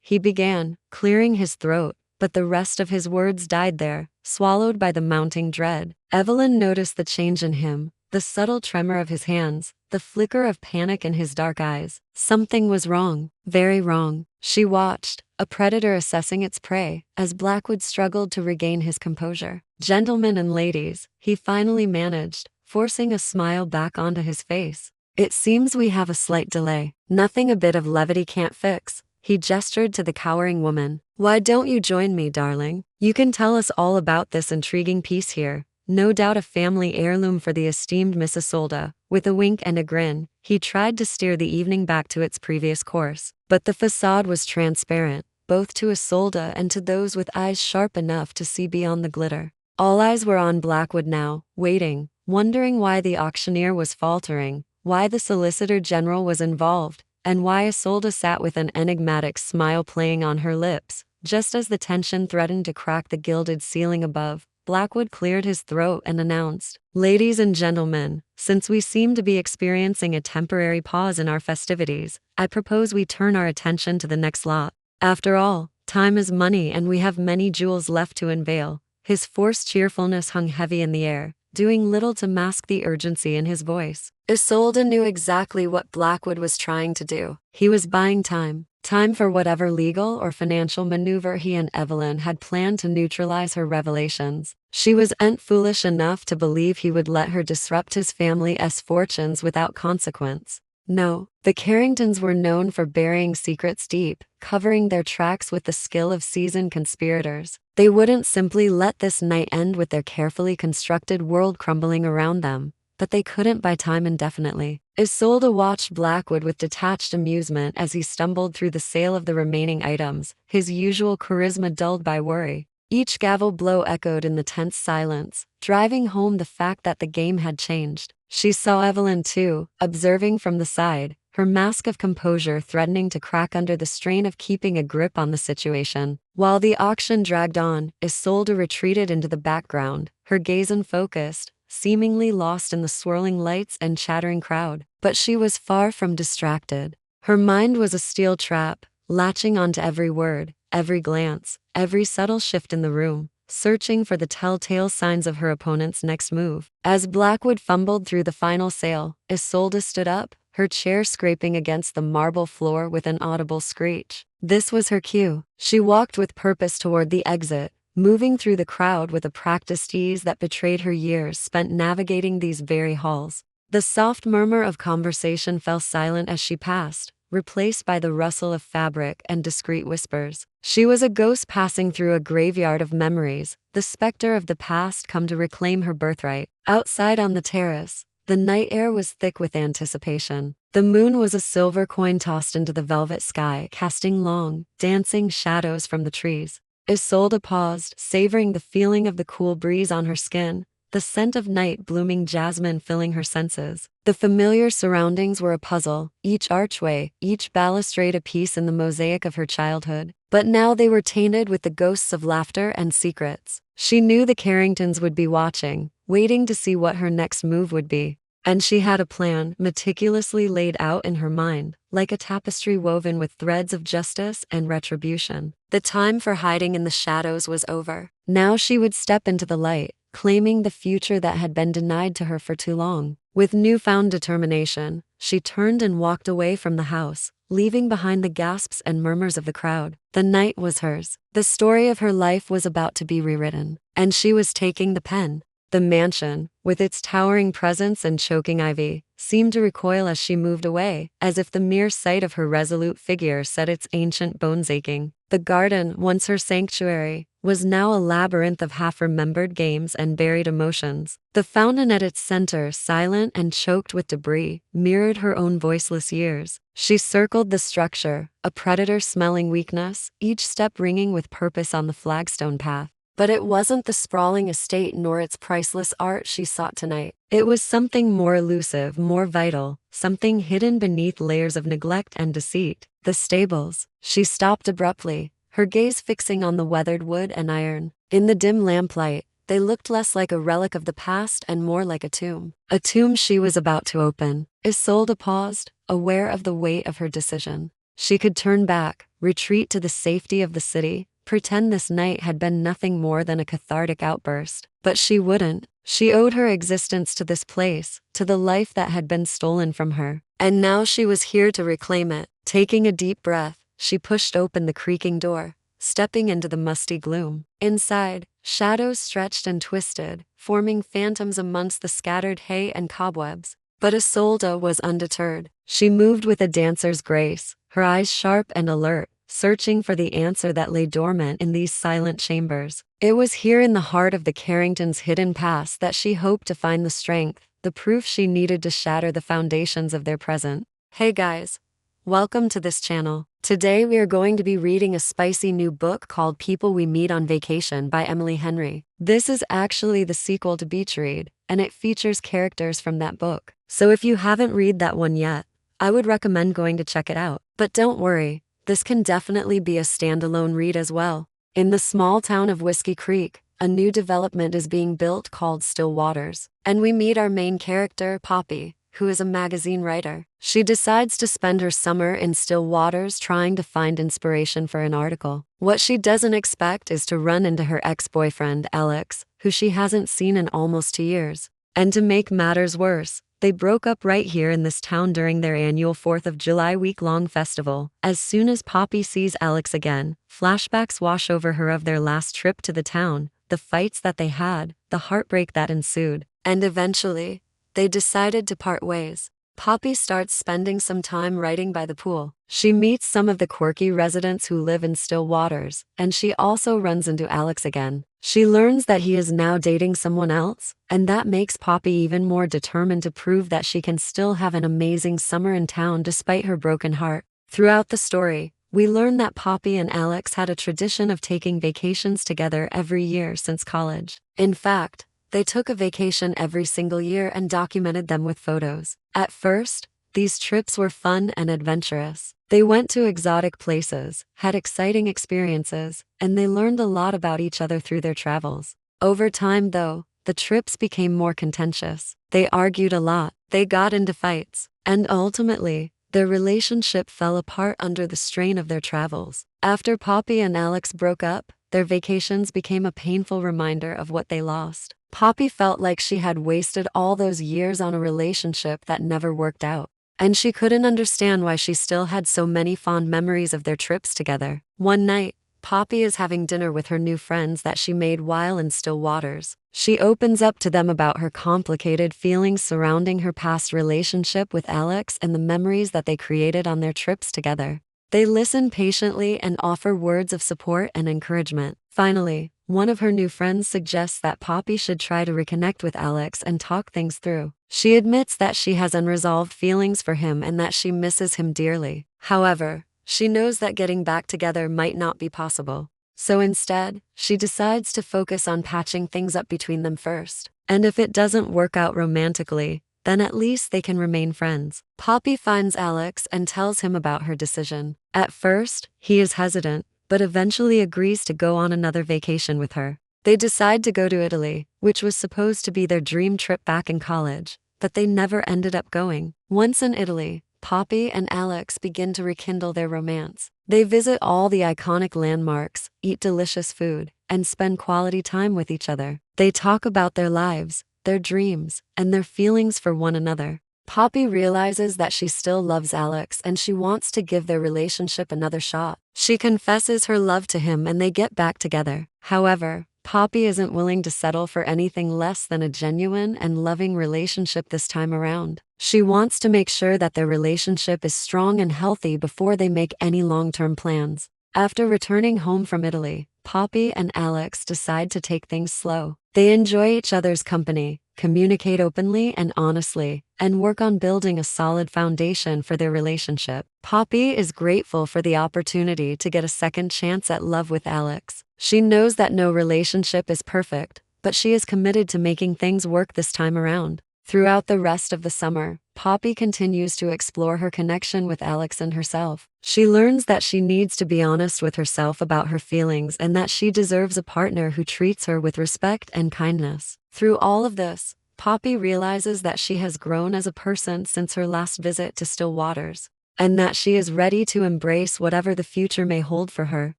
He began, clearing his throat, but the rest of his words died there, swallowed by the mounting dread. Evelyn noticed the change in him, the subtle tremor of his hands, the flicker of panic in his dark eyes. Something was wrong, very wrong. She watched, a predator assessing its prey, as Blackwood struggled to regain his composure. "Gentlemen and ladies," he finally managed, forcing a smile back onto his face. "It seems we have a slight delay. Nothing a bit of levity can't fix." He gestured to the cowering woman. "Why don't you join me, darling? You can tell us all about this intriguing piece here. No doubt a family heirloom for the esteemed Miss Isolde." With a wink and a grin, he tried to steer the evening back to its previous course. But the facade was transparent, both to Isolde and to those with eyes sharp enough to see beyond the glitter. All eyes were on Blackwood now, waiting, wondering why the auctioneer was faltering, why the Solicitor General was involved, and why Isolde sat with an enigmatic smile playing on her lips. Just as the tension threatened to crack the gilded ceiling above, Blackwood cleared his throat and announced, "Ladies and gentlemen, since we seem to be experiencing a temporary pause in our festivities, I propose we turn our attention to the next lot. After all, time is money and we have many jewels left to unveil." His forced cheerfulness hung heavy in the air, doing little to mask the urgency in his voice. Isolde knew exactly what Blackwood was trying to do. He was buying time. Time for whatever legal or financial maneuver he and Evelyn had planned to neutralize her revelations. She wasn't foolish enough to believe he would let her disrupt his family's fortunes without consequence. No, the Carringtons were known for burying secrets deep, covering their tracks with the skill of seasoned conspirators. They wouldn't simply let this night end with their carefully constructed world crumbling around them, but they couldn't buy time indefinitely. Isolde watched Blackwood with detached amusement as he stumbled through the sale of the remaining items, his usual charisma dulled by worry. Each gavel blow echoed in the tense silence, driving home the fact that the game had changed. She saw Evelyn too, observing from the side, her mask of composure threatening to crack under the strain of keeping a grip on the situation. While the auction dragged on, Isolde retreated into the background, her gaze unfocused, seemingly lost in the swirling lights and chattering crowd. But she was far from distracted. Her mind was a steel trap, latching onto every word, every glance, every subtle shift in the room, searching for the telltale signs of her opponent's next move. As Blackwood fumbled through the final sale, Isolde stood up, her chair scraping against the marble floor with an audible screech. This was her cue. She walked with purpose toward the exit, moving through the crowd with a practiced ease that betrayed her years spent navigating these very halls. The soft murmur of conversation fell silent as she passed, replaced by the rustle of fabric and discreet whispers. She was a ghost passing through a graveyard of memories, the specter of the past come to reclaim her birthright. Outside on the terrace, the night air was thick with anticipation. The moon was a silver coin tossed into the velvet sky, casting long, dancing shadows from the trees. Isolde paused, savoring the feeling of the cool breeze on her skin, the scent of night blooming jasmine filling her senses. The familiar surroundings were a puzzle, each archway, each balustrade a piece in the mosaic of her childhood. But now they were tainted with the ghosts of laughter and secrets. She knew the Carringtons would be watching, waiting to see what her next move would be. And she had a plan meticulously laid out in her mind, like a tapestry woven with threads of justice and retribution. The time for hiding in the shadows was over. Now she would step into the light, claiming the future that had been denied to her for too long. With newfound determination, she turned and walked away from the house, leaving behind the gasps and murmurs of the crowd. The night was hers. The story of her life was about to be rewritten, and she was taking the pen. The mansion, with its towering presence and choking ivy, seemed to recoil as she moved away, as if the mere sight of her resolute figure set its ancient bones aching. The garden, once her sanctuary, was now a labyrinth of half-remembered games and buried emotions. The fountain at its center, silent and choked with debris, mirrored her own voiceless years. She circled the structure, a predator-smelling weakness, each step ringing with purpose on the flagstone path. But it wasn't the sprawling estate nor its priceless art she sought tonight. It was something more elusive, more vital, something hidden beneath layers of neglect and deceit. The stables. She stopped abruptly, her gaze fixing on the weathered wood and iron. In the dim lamplight, they looked less like a relic of the past and more like a tomb. A tomb she was about to open. Isolde paused, aware of the weight of her decision. She could turn back, retreat to the safety of the city, pretend this night had been nothing more than a cathartic outburst. But she wouldn't. She owed her existence to this place, to the life that had been stolen from her. And now she was here to reclaim it. Taking a deep breath, she pushed open the creaking door, stepping into the musty gloom. Inside, shadows stretched and twisted, forming phantoms amongst the scattered hay and cobwebs. But Isolde was undeterred. She moved with a dancer's grace, her eyes sharp and alert, searching for the answer that lay dormant in these silent chambers. It was here in the heart of the Carringtons' hidden past that she hoped to find the strength, the proof she needed to shatter the foundations of their present. Hey guys, welcome to this channel. Today we are going to be reading a spicy new book called People We Meet on Vacation by Emily Henry. This is actually the sequel to Betrayal, and it features characters from that book. So if you haven't read that one yet, I would recommend going to check it out. But don't worry, this can definitely be a standalone read as well. In the small town of Whiskey Creek, a new development is being built called Still Waters, and we meet our main character, Poppy, who is a magazine writer. She decides to spend her summer in Still Waters trying to find inspiration for an article. What she doesn't expect is to run into her ex-boyfriend, Alex, who she hasn't seen in almost 2 years. And to make matters worse, they broke up right here in this town during their annual 4th of July week-long festival. As soon as Poppy sees Alex again, flashbacks wash over her of their last trip to the town, the fights that they had, the heartbreak that ensued. And eventually, they decided to part ways. Poppy starts spending some time writing by the pool. She meets some of the quirky residents who live in Still Waters, and she also runs into Alex again. She learns that he is now dating someone else, and that makes Poppy even more determined to prove that she can still have an amazing summer in town despite her broken heart. Throughout the story, we learn that Poppy and Alex had a tradition of taking vacations together every year since college. In fact, they took a vacation every single year and documented them with photos. At first, these trips were fun and adventurous. They went to exotic places, had exciting experiences, and they learned a lot about each other through their travels. Over time, though, the trips became more contentious. They argued a lot, they got into fights, and ultimately, their relationship fell apart under the strain of their travels. After Poppy and Alex broke up, their vacations became a painful reminder of what they lost. Poppy felt like she had wasted all those years on a relationship that never worked out, and she couldn't understand why she still had so many fond memories of their trips together. One night, Poppy is having dinner with her new friends that she made while in Still Waters. She opens up to them about her complicated feelings surrounding her past relationship with Alex and the memories that they created on their trips together. They listen patiently and offer words of support and encouragement. Finally, one of her new friends suggests that Poppy should try to reconnect with Alex and talk things through. She admits that she has unresolved feelings for him and that she misses him dearly. However, she knows that getting back together might not be possible. So instead, she decides to focus on patching things up between them first. And if it doesn't work out romantically, then at least they can remain friends. Poppy finds Alex and tells him about her decision. At first, he is hesitant, but eventually agrees to go on another vacation with her. They decide to go to Italy, which was supposed to be their dream trip back in college, but they never ended up going. Once in Italy, Poppy and Alex begin to rekindle their romance. They visit all the iconic landmarks, eat delicious food, and spend quality time with each other. They talk about their lives, their dreams, and their feelings for one another. Poppy realizes that she still loves Alex and she wants to give their relationship another shot. She confesses her love to him and they get back together. However, Poppy isn't willing to settle for anything less than a genuine and loving relationship this time around. She wants to make sure that their relationship is strong and healthy before they make any long-term plans. After returning home from Italy, Poppy and Alex decide to take things slow. They enjoy each other's company, communicate openly and honestly, and work on building a solid foundation for their relationship. Poppy is grateful for the opportunity to get a second chance at love with Alex. She knows that no relationship is perfect, but she is committed to making things work this time around. Throughout the rest of the summer, Poppy continues to explore her connection with Alex and herself. She learns that she needs to be honest with herself about her feelings and that she deserves a partner who treats her with respect and kindness. Through all of this, Poppy realizes that she has grown as a person since her last visit to Still Waters, and that she is ready to embrace whatever the future may hold for her.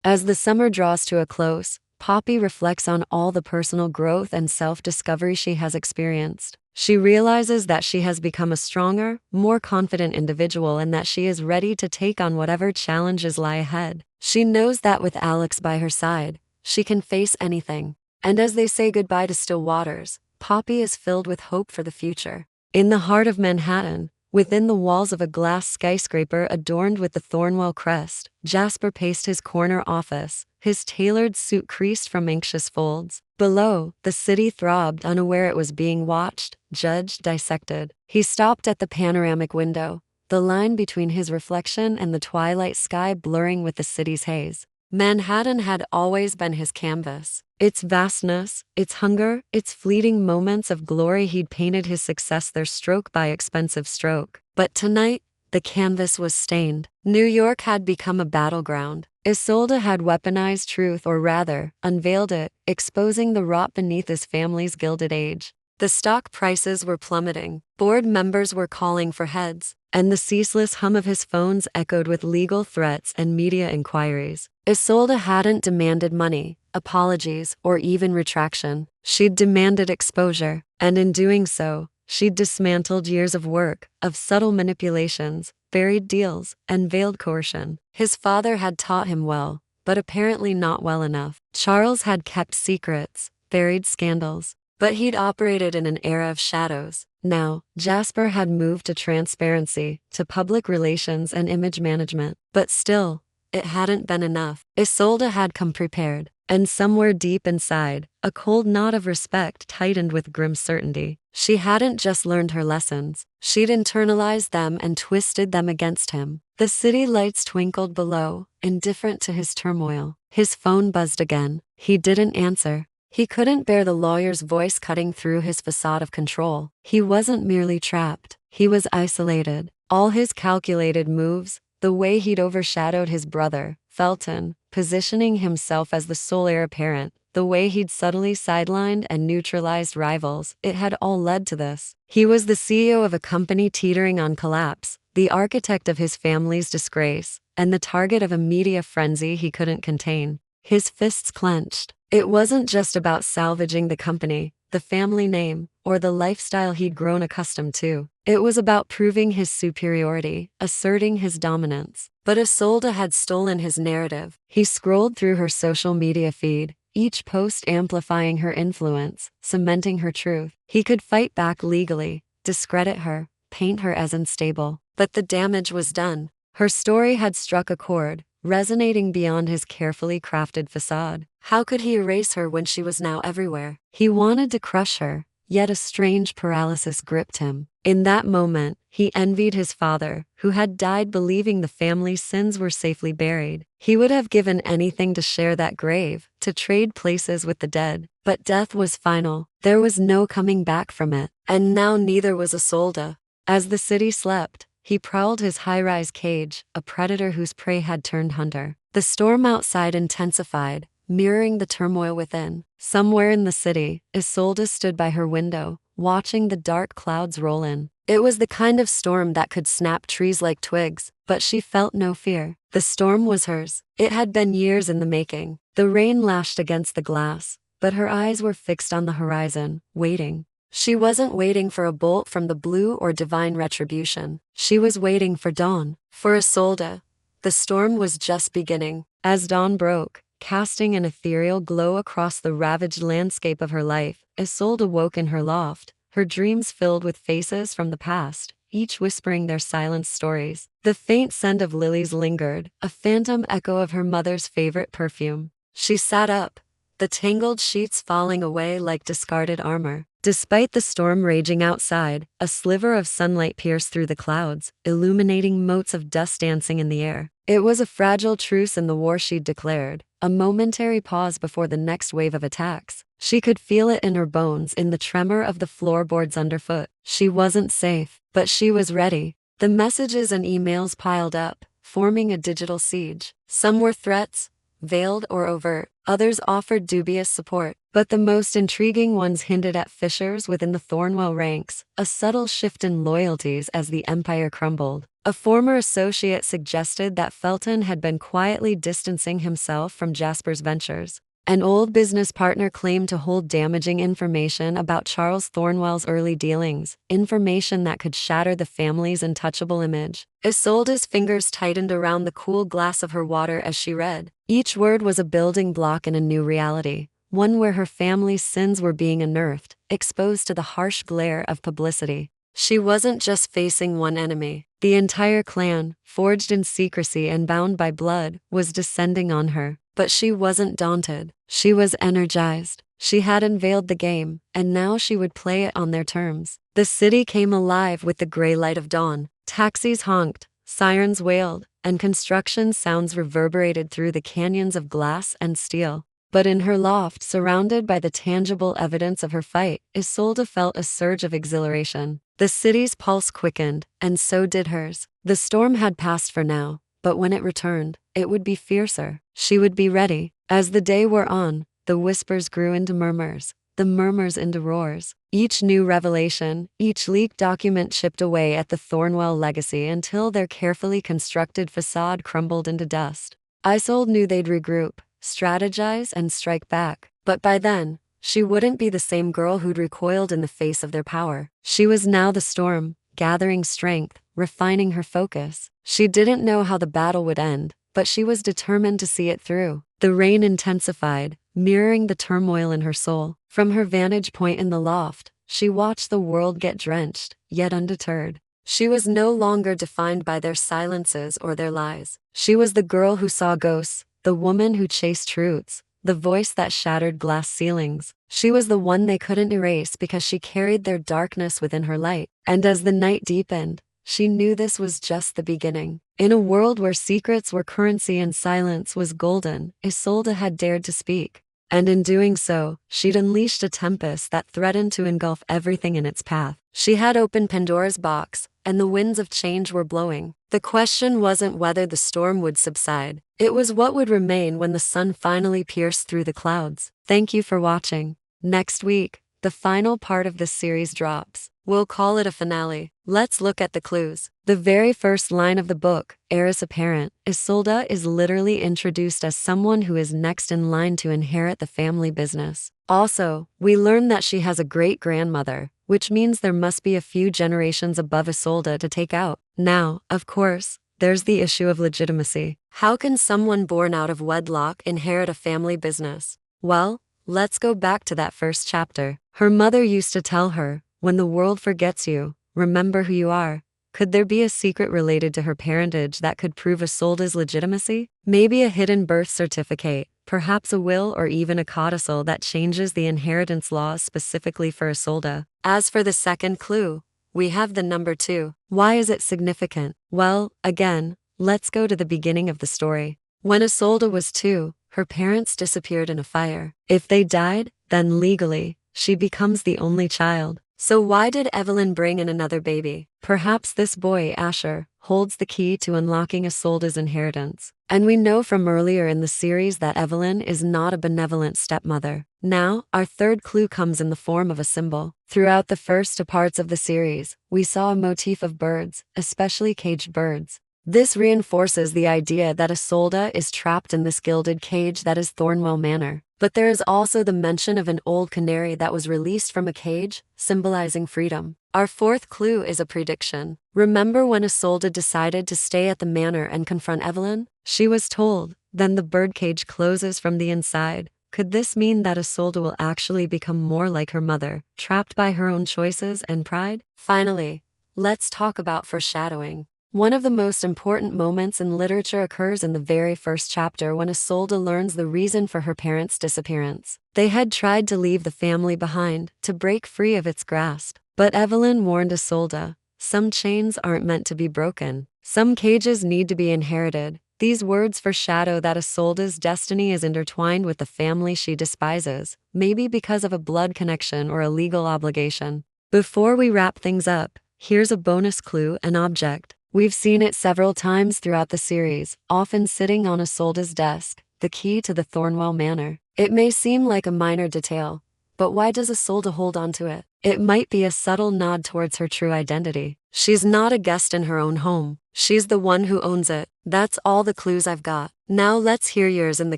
As the summer draws to a close, Poppy reflects on all the personal growth and self-discovery she has experienced. She realizes that she has become a stronger, more confident individual and that she is ready to take on whatever challenges lie ahead. She knows that with Alex by her side, she can face anything. And as they say goodbye to Still Waters, Poppy is filled with hope for the future. In the heart of Manhattan, within the walls of a glass skyscraper adorned with the Thornwell crest, Jasper paced his corner office, his tailored suit creased from anxious folds. Below, the city throbbed, unaware it was being watched, judged, dissected. He stopped at the panoramic window, the line between his reflection and the twilight sky blurring with the city's haze. Manhattan had always been his canvas. Its vastness, its hunger, its fleeting moments of glory, he'd painted his success there stroke by expensive stroke. But tonight, the canvas was stained. New York had become a battleground. Isolde had weaponized truth, or rather, unveiled it, exposing the rot beneath his family's gilded age. The stock prices were plummeting, board members were calling for heads, and the ceaseless hum of his phones echoed with legal threats and media inquiries. Isolde hadn't demanded money, apologies, or even retraction. She'd demanded exposure, and in doing so, she'd dismantled years of work, of subtle manipulations, buried deals, and veiled coercion. His father had taught him well, but apparently not well enough. Charles had kept secrets, buried scandals, but he'd operated in an era of shadows. Now, Jasper had moved to transparency, to public relations and image management. But still, it hadn't been enough. Isolde had come prepared, and somewhere deep inside, a cold knot of respect tightened with grim certainty. She hadn't just learned her lessons, she'd internalized them and twisted them against him. The city lights twinkled below, indifferent to his turmoil. His phone buzzed again. He didn't answer. He couldn't bear the lawyer's voice cutting through his facade of control. He wasn't merely trapped, he was isolated. All his calculated moves, the way he'd overshadowed his brother, Felton, positioning himself as the sole heir apparent, the way he'd subtly sidelined and neutralized rivals, it had all led to this. He was the CEO of a company teetering on collapse, the architect of his family's disgrace, and the target of a media frenzy he couldn't contain. His fists clenched. It wasn't just about salvaging the company, the family name, or the lifestyle he'd grown accustomed to. It was about proving his superiority, asserting his dominance. But Isolde had stolen his narrative. He scrolled through her social media feed, each post amplifying her influence, cementing her truth. He could fight back legally, discredit her, paint her as unstable. But the damage was done. Her story had struck a chord, resonating beyond his carefully crafted facade. How could he erase her when she was now everywhere? He wanted to crush her, yet a strange paralysis gripped him. In that moment, he envied his father, who had died believing the family's sins were safely buried. He would have given anything to share that grave, to trade places with the dead. But death was final. There was no coming back from it. And now neither was Isolde. As the city slept, he prowled his high-rise cage, a predator whose prey had turned hunter. The storm outside intensified, mirroring the turmoil within. Somewhere in the city, Isolde stood by her window, watching the dark clouds roll in. It was the kind of storm that could snap trees like twigs, but she felt no fear. The storm was hers. It had been years in the making. The rain lashed against the glass, but her eyes were fixed on the horizon, waiting. She wasn't waiting for a bolt from the blue or divine retribution. She was waiting for dawn. For Isolde, the storm was just beginning. As dawn broke, casting an ethereal glow across the ravaged landscape of her life, Isolde woke in her loft, her dreams filled with faces from the past, each whispering their silenced stories. The faint scent of lilies lingered, a phantom echo of her mother's favorite perfume. She sat up, the tangled sheets falling away like discarded armor. Despite the storm raging outside, a sliver of sunlight pierced through the clouds, illuminating motes of dust dancing in the air. It was a fragile truce in the war she'd declared, a momentary pause before the next wave of attacks. She could feel it in her bones, in the tremor of the floorboards underfoot. She wasn't safe, but she was ready. The messages and emails piled up, forming a digital siege. Some were threats, veiled or overt. Others offered dubious support, but the most intriguing ones hinted at fissures within the Thornwell ranks, a subtle shift in loyalties as the empire crumbled. A former associate suggested that Felton had been quietly distancing himself from Jasper's ventures. An old business partner claimed to hold damaging information about Charles Thornwell's early dealings, information that could shatter the family's untouchable image. Isolde's fingers tightened around the cool glass of her water as she read. Each word was a building block in a new reality, one where her family's sins were being unearthed, exposed to the harsh glare of publicity. She wasn't just facing one enemy. The entire clan, forged in secrecy and bound by blood, was descending on her. But she wasn't daunted. She was energized. She had unveiled the game, and now she would play it on their terms. The city came alive with the gray light of dawn. Taxis honked, sirens wailed, and construction sounds reverberated through the canyons of glass and steel. But in her loft, surrounded by the tangible evidence of her fight, Isolde felt a surge of exhilaration. The city's pulse quickened, and so did hers. The storm had passed for now, but when it returned, it would be fiercer. She would be ready. As the day wore on, the whispers grew into murmurs, the murmurs into roars. Each new revelation, each leaked document chipped away at the Thornwell legacy until their carefully constructed facade crumbled into dust. Isolde knew they'd regroup, strategize, and strike back. But by then, she wouldn't be the same girl who'd recoiled in the face of their power. She was now the storm, gathering strength, refining her focus. She didn't know how the battle would end, but she was determined to see it through. The rain intensified, mirroring the turmoil in her soul. From her vantage point in the loft, she watched the world get drenched, yet undeterred. She was no longer defined by their silences or their lies. She was the girl who saw ghosts, the woman who chased truths, the voice that shattered glass ceilings. She was the one they couldn't erase because she carried their darkness within her light. And as the night deepened, she knew this was just the beginning. In a world where secrets were currency and silence was golden, Isolde had dared to speak. And in doing so, she'd unleashed a tempest that threatened to engulf everything in its path. She had opened Pandora's box, and the winds of change were blowing. The question wasn't whether the storm would subside. It was what would remain when the sun finally pierced through the clouds. Thank you for watching. Next week, the final part of this series drops. We'll call it a finale. Let's look at the clues. The very first line of the book, Heiress Apparent, Isolde is literally introduced as someone who is next in line to inherit the family business. Also, we learn that she has a great-grandmother, which means there must be a few generations above Isolde to take out. Now, of course, there's the issue of legitimacy. How can someone born out of wedlock inherit a family business? Well, let's go back to that first chapter. Her mother used to tell her, when the world forgets you, remember who you are. Could there be a secret related to her parentage that could prove Isolde's legitimacy? Maybe a hidden birth certificate, perhaps a will or even a codicil that changes the inheritance laws specifically for Isolde. As for the second clue, we have the number 2. Why is it significant? Well, again, let's go to the beginning of the story. When Isolde was 2, her parents disappeared in a fire. If they died, then legally, she becomes the only child. So why did Evelyn bring in another baby? Perhaps this boy, Asher, holds the key to unlocking Isolde's inheritance. And we know from earlier in the series that Evelyn is not a benevolent stepmother. Now, our third clue comes in the form of a symbol. Throughout the first 2 parts of the series, we saw a motif of birds, especially caged birds. This reinforces the idea that Isolde is trapped in this gilded cage that is Thornwell Manor. But there is also the mention of an old canary that was released from a cage, symbolizing freedom. Our fourth clue is a prediction. Remember when Isolde decided to stay at the manor and confront Evelyn? She was told, then the birdcage closes from the inside. Could this mean that Isolde will actually become more like her mother, trapped by her own choices and pride? Finally, let's talk about foreshadowing. One of the most important moments in literature occurs in the very first chapter when Isolde learns the reason for her parents' disappearance. They had tried to leave the family behind, to break free of its grasp. But Evelyn warned Isolde, some chains aren't meant to be broken. Some cages need to be inherited. These words foreshadow that Isolde's destiny is intertwined with the family she despises, maybe because of a blood connection or a legal obligation. Before we wrap things up, here's a bonus clue: an object. We've seen it several times throughout the series, often sitting on Isolde's desk, the key to the Thornwell manor. It may seem like a minor detail, but why does Isolde hold on to it? It might be a subtle nod towards her true identity. She's not a guest in her own home. She's the one who owns it. That's all the clues I've got. Now let's hear yours in the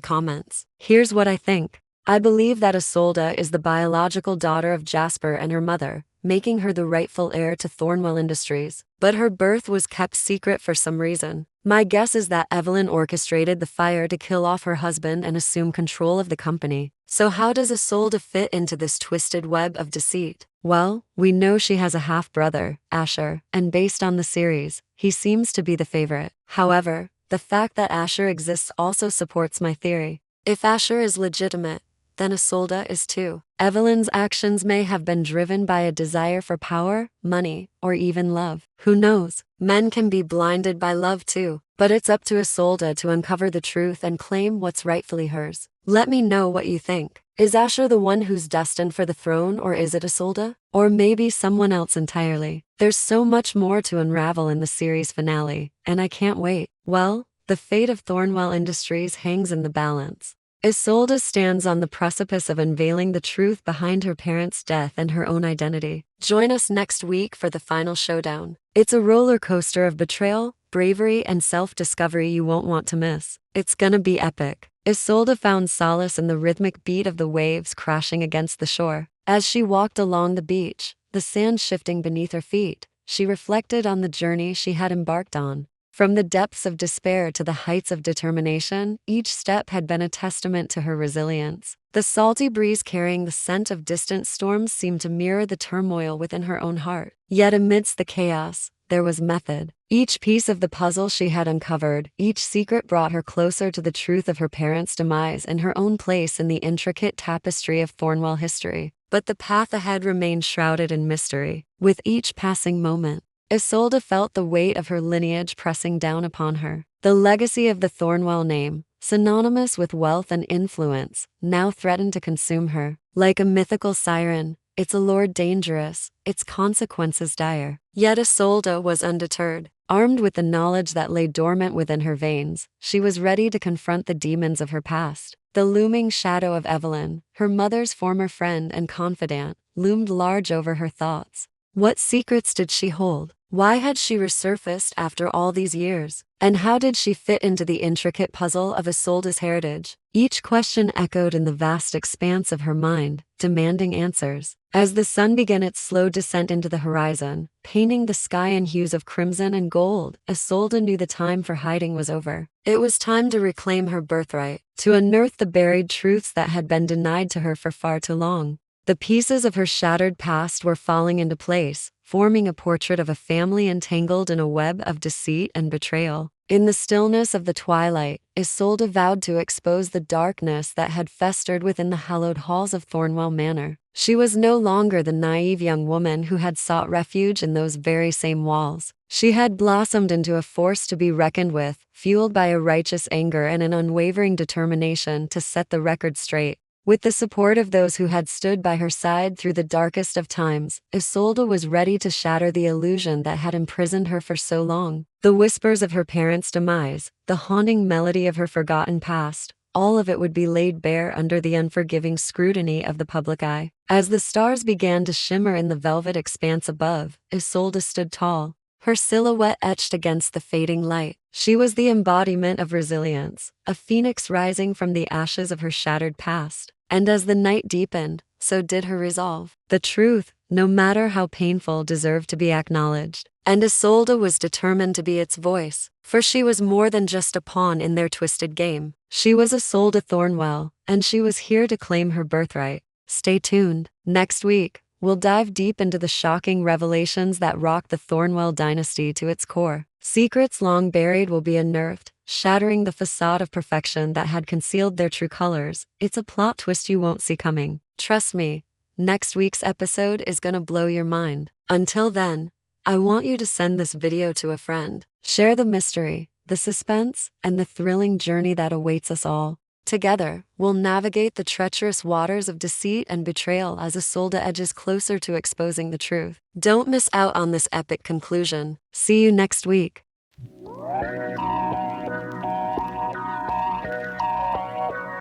comments. Here's what I think. I believe that Isolde is the biological daughter of Jasper and her mother, making her the rightful heir to Thornwell Industries. But her birth was kept secret for some reason. My guess is that Evelyn orchestrated the fire to kill off her husband and assume control of the company. So how does Isolde fit into this twisted web of deceit? Well, we know she has a half-brother, Asher, and based on the series, he seems to be the favorite. However, the fact that Asher exists also supports my theory. If Asher is legitimate, then Isolde is too. Evelyn's actions may have been driven by a desire for power, money, or even love. Who knows? Men can be blinded by love too. But it's up to Isolde to uncover the truth and claim what's rightfully hers. Let me know what you think. Is Asher the one who's destined for the throne, or is it Isolde? Or maybe someone else entirely? There's so much more to unravel in the series finale, and I can't wait. Well, the fate of Thornwell Industries hangs in the balance. Isolde stands on the precipice of unveiling the truth behind her parents' death and her own identity. Join us next week for the final showdown. It's a roller coaster of betrayal, bravery, and self-discovery you won't want to miss. It's gonna be epic. Isolde found solace in the rhythmic beat of the waves crashing against the shore. As she walked along the beach, the sand shifting beneath her feet, she reflected on the journey she had embarked on. From the depths of despair to the heights of determination, each step had been a testament to her resilience. The salty breeze carrying the scent of distant storms seemed to mirror the turmoil within her own heart. Yet amidst the chaos, there was method. Each piece of the puzzle she had uncovered, each secret brought her closer to the truth of her parents' demise and her own place in the intricate tapestry of Thornwell history. But the path ahead remained shrouded in mystery. With each passing moment, Isolde felt the weight of her lineage pressing down upon her. The legacy of the Thornwell name, synonymous with wealth and influence, now threatened to consume her. Like a mythical siren, its allure dangerous, its consequences dire. Yet Isolde was undeterred. Armed with the knowledge that lay dormant within her veins, she was ready to confront the demons of her past. The looming shadow of Evelyn, her mother's former friend and confidant, loomed large over her thoughts. What secrets did she hold? Why had she resurfaced after all these years? And how did she fit into the intricate puzzle of Isolde's heritage? Each question echoed in the vast expanse of her mind, demanding answers. As the sun began its slow descent into the horizon, painting the sky in hues of crimson and gold, Isolde knew the time for hiding was over. It was time to reclaim her birthright, to unearth the buried truths that had been denied to her for far too long. The pieces of her shattered past were falling into place, forming a portrait of a family entangled in a web of deceit and betrayal. In the stillness of the twilight, Isolde vowed to expose the darkness that had festered within the hallowed halls of Thornwell Manor. She was no longer the naive young woman who had sought refuge in those very same walls. She had blossomed into a force to be reckoned with, fueled by a righteous anger and an unwavering determination to set the record straight. With the support of those who had stood by her side through the darkest of times, Isolde was ready to shatter the illusion that had imprisoned her for so long. The whispers of her parents' demise, the haunting melody of her forgotten past, all of it would be laid bare under the unforgiving scrutiny of the public eye. As the stars began to shimmer in the velvet expanse above, Isolde stood tall, her silhouette etched against the fading light. She was the embodiment of resilience, a phoenix rising from the ashes of her shattered past. And as the night deepened, so did her resolve. The truth, no matter how painful, deserved to be acknowledged. And Isolde was determined to be its voice, for she was more than just a pawn in their twisted game. She was Isolde Thornwell, and she was here to claim her birthright. Stay tuned. Next week, We'll dive deep into the shocking revelations that rock the Thornwell dynasty to its core. Secrets long buried will be unearthed, shattering the facade of perfection that had concealed their true colors. It's a plot twist you won't see coming. Trust me, next week's episode is gonna blow your mind. Until then, I want you to send this video to a friend. Share the mystery, the suspense, and the thrilling journey that awaits us all. Together, we'll navigate the treacherous waters of deceit and betrayal as Isolde edges closer to exposing the truth. Don't miss out on this epic conclusion. See you next week.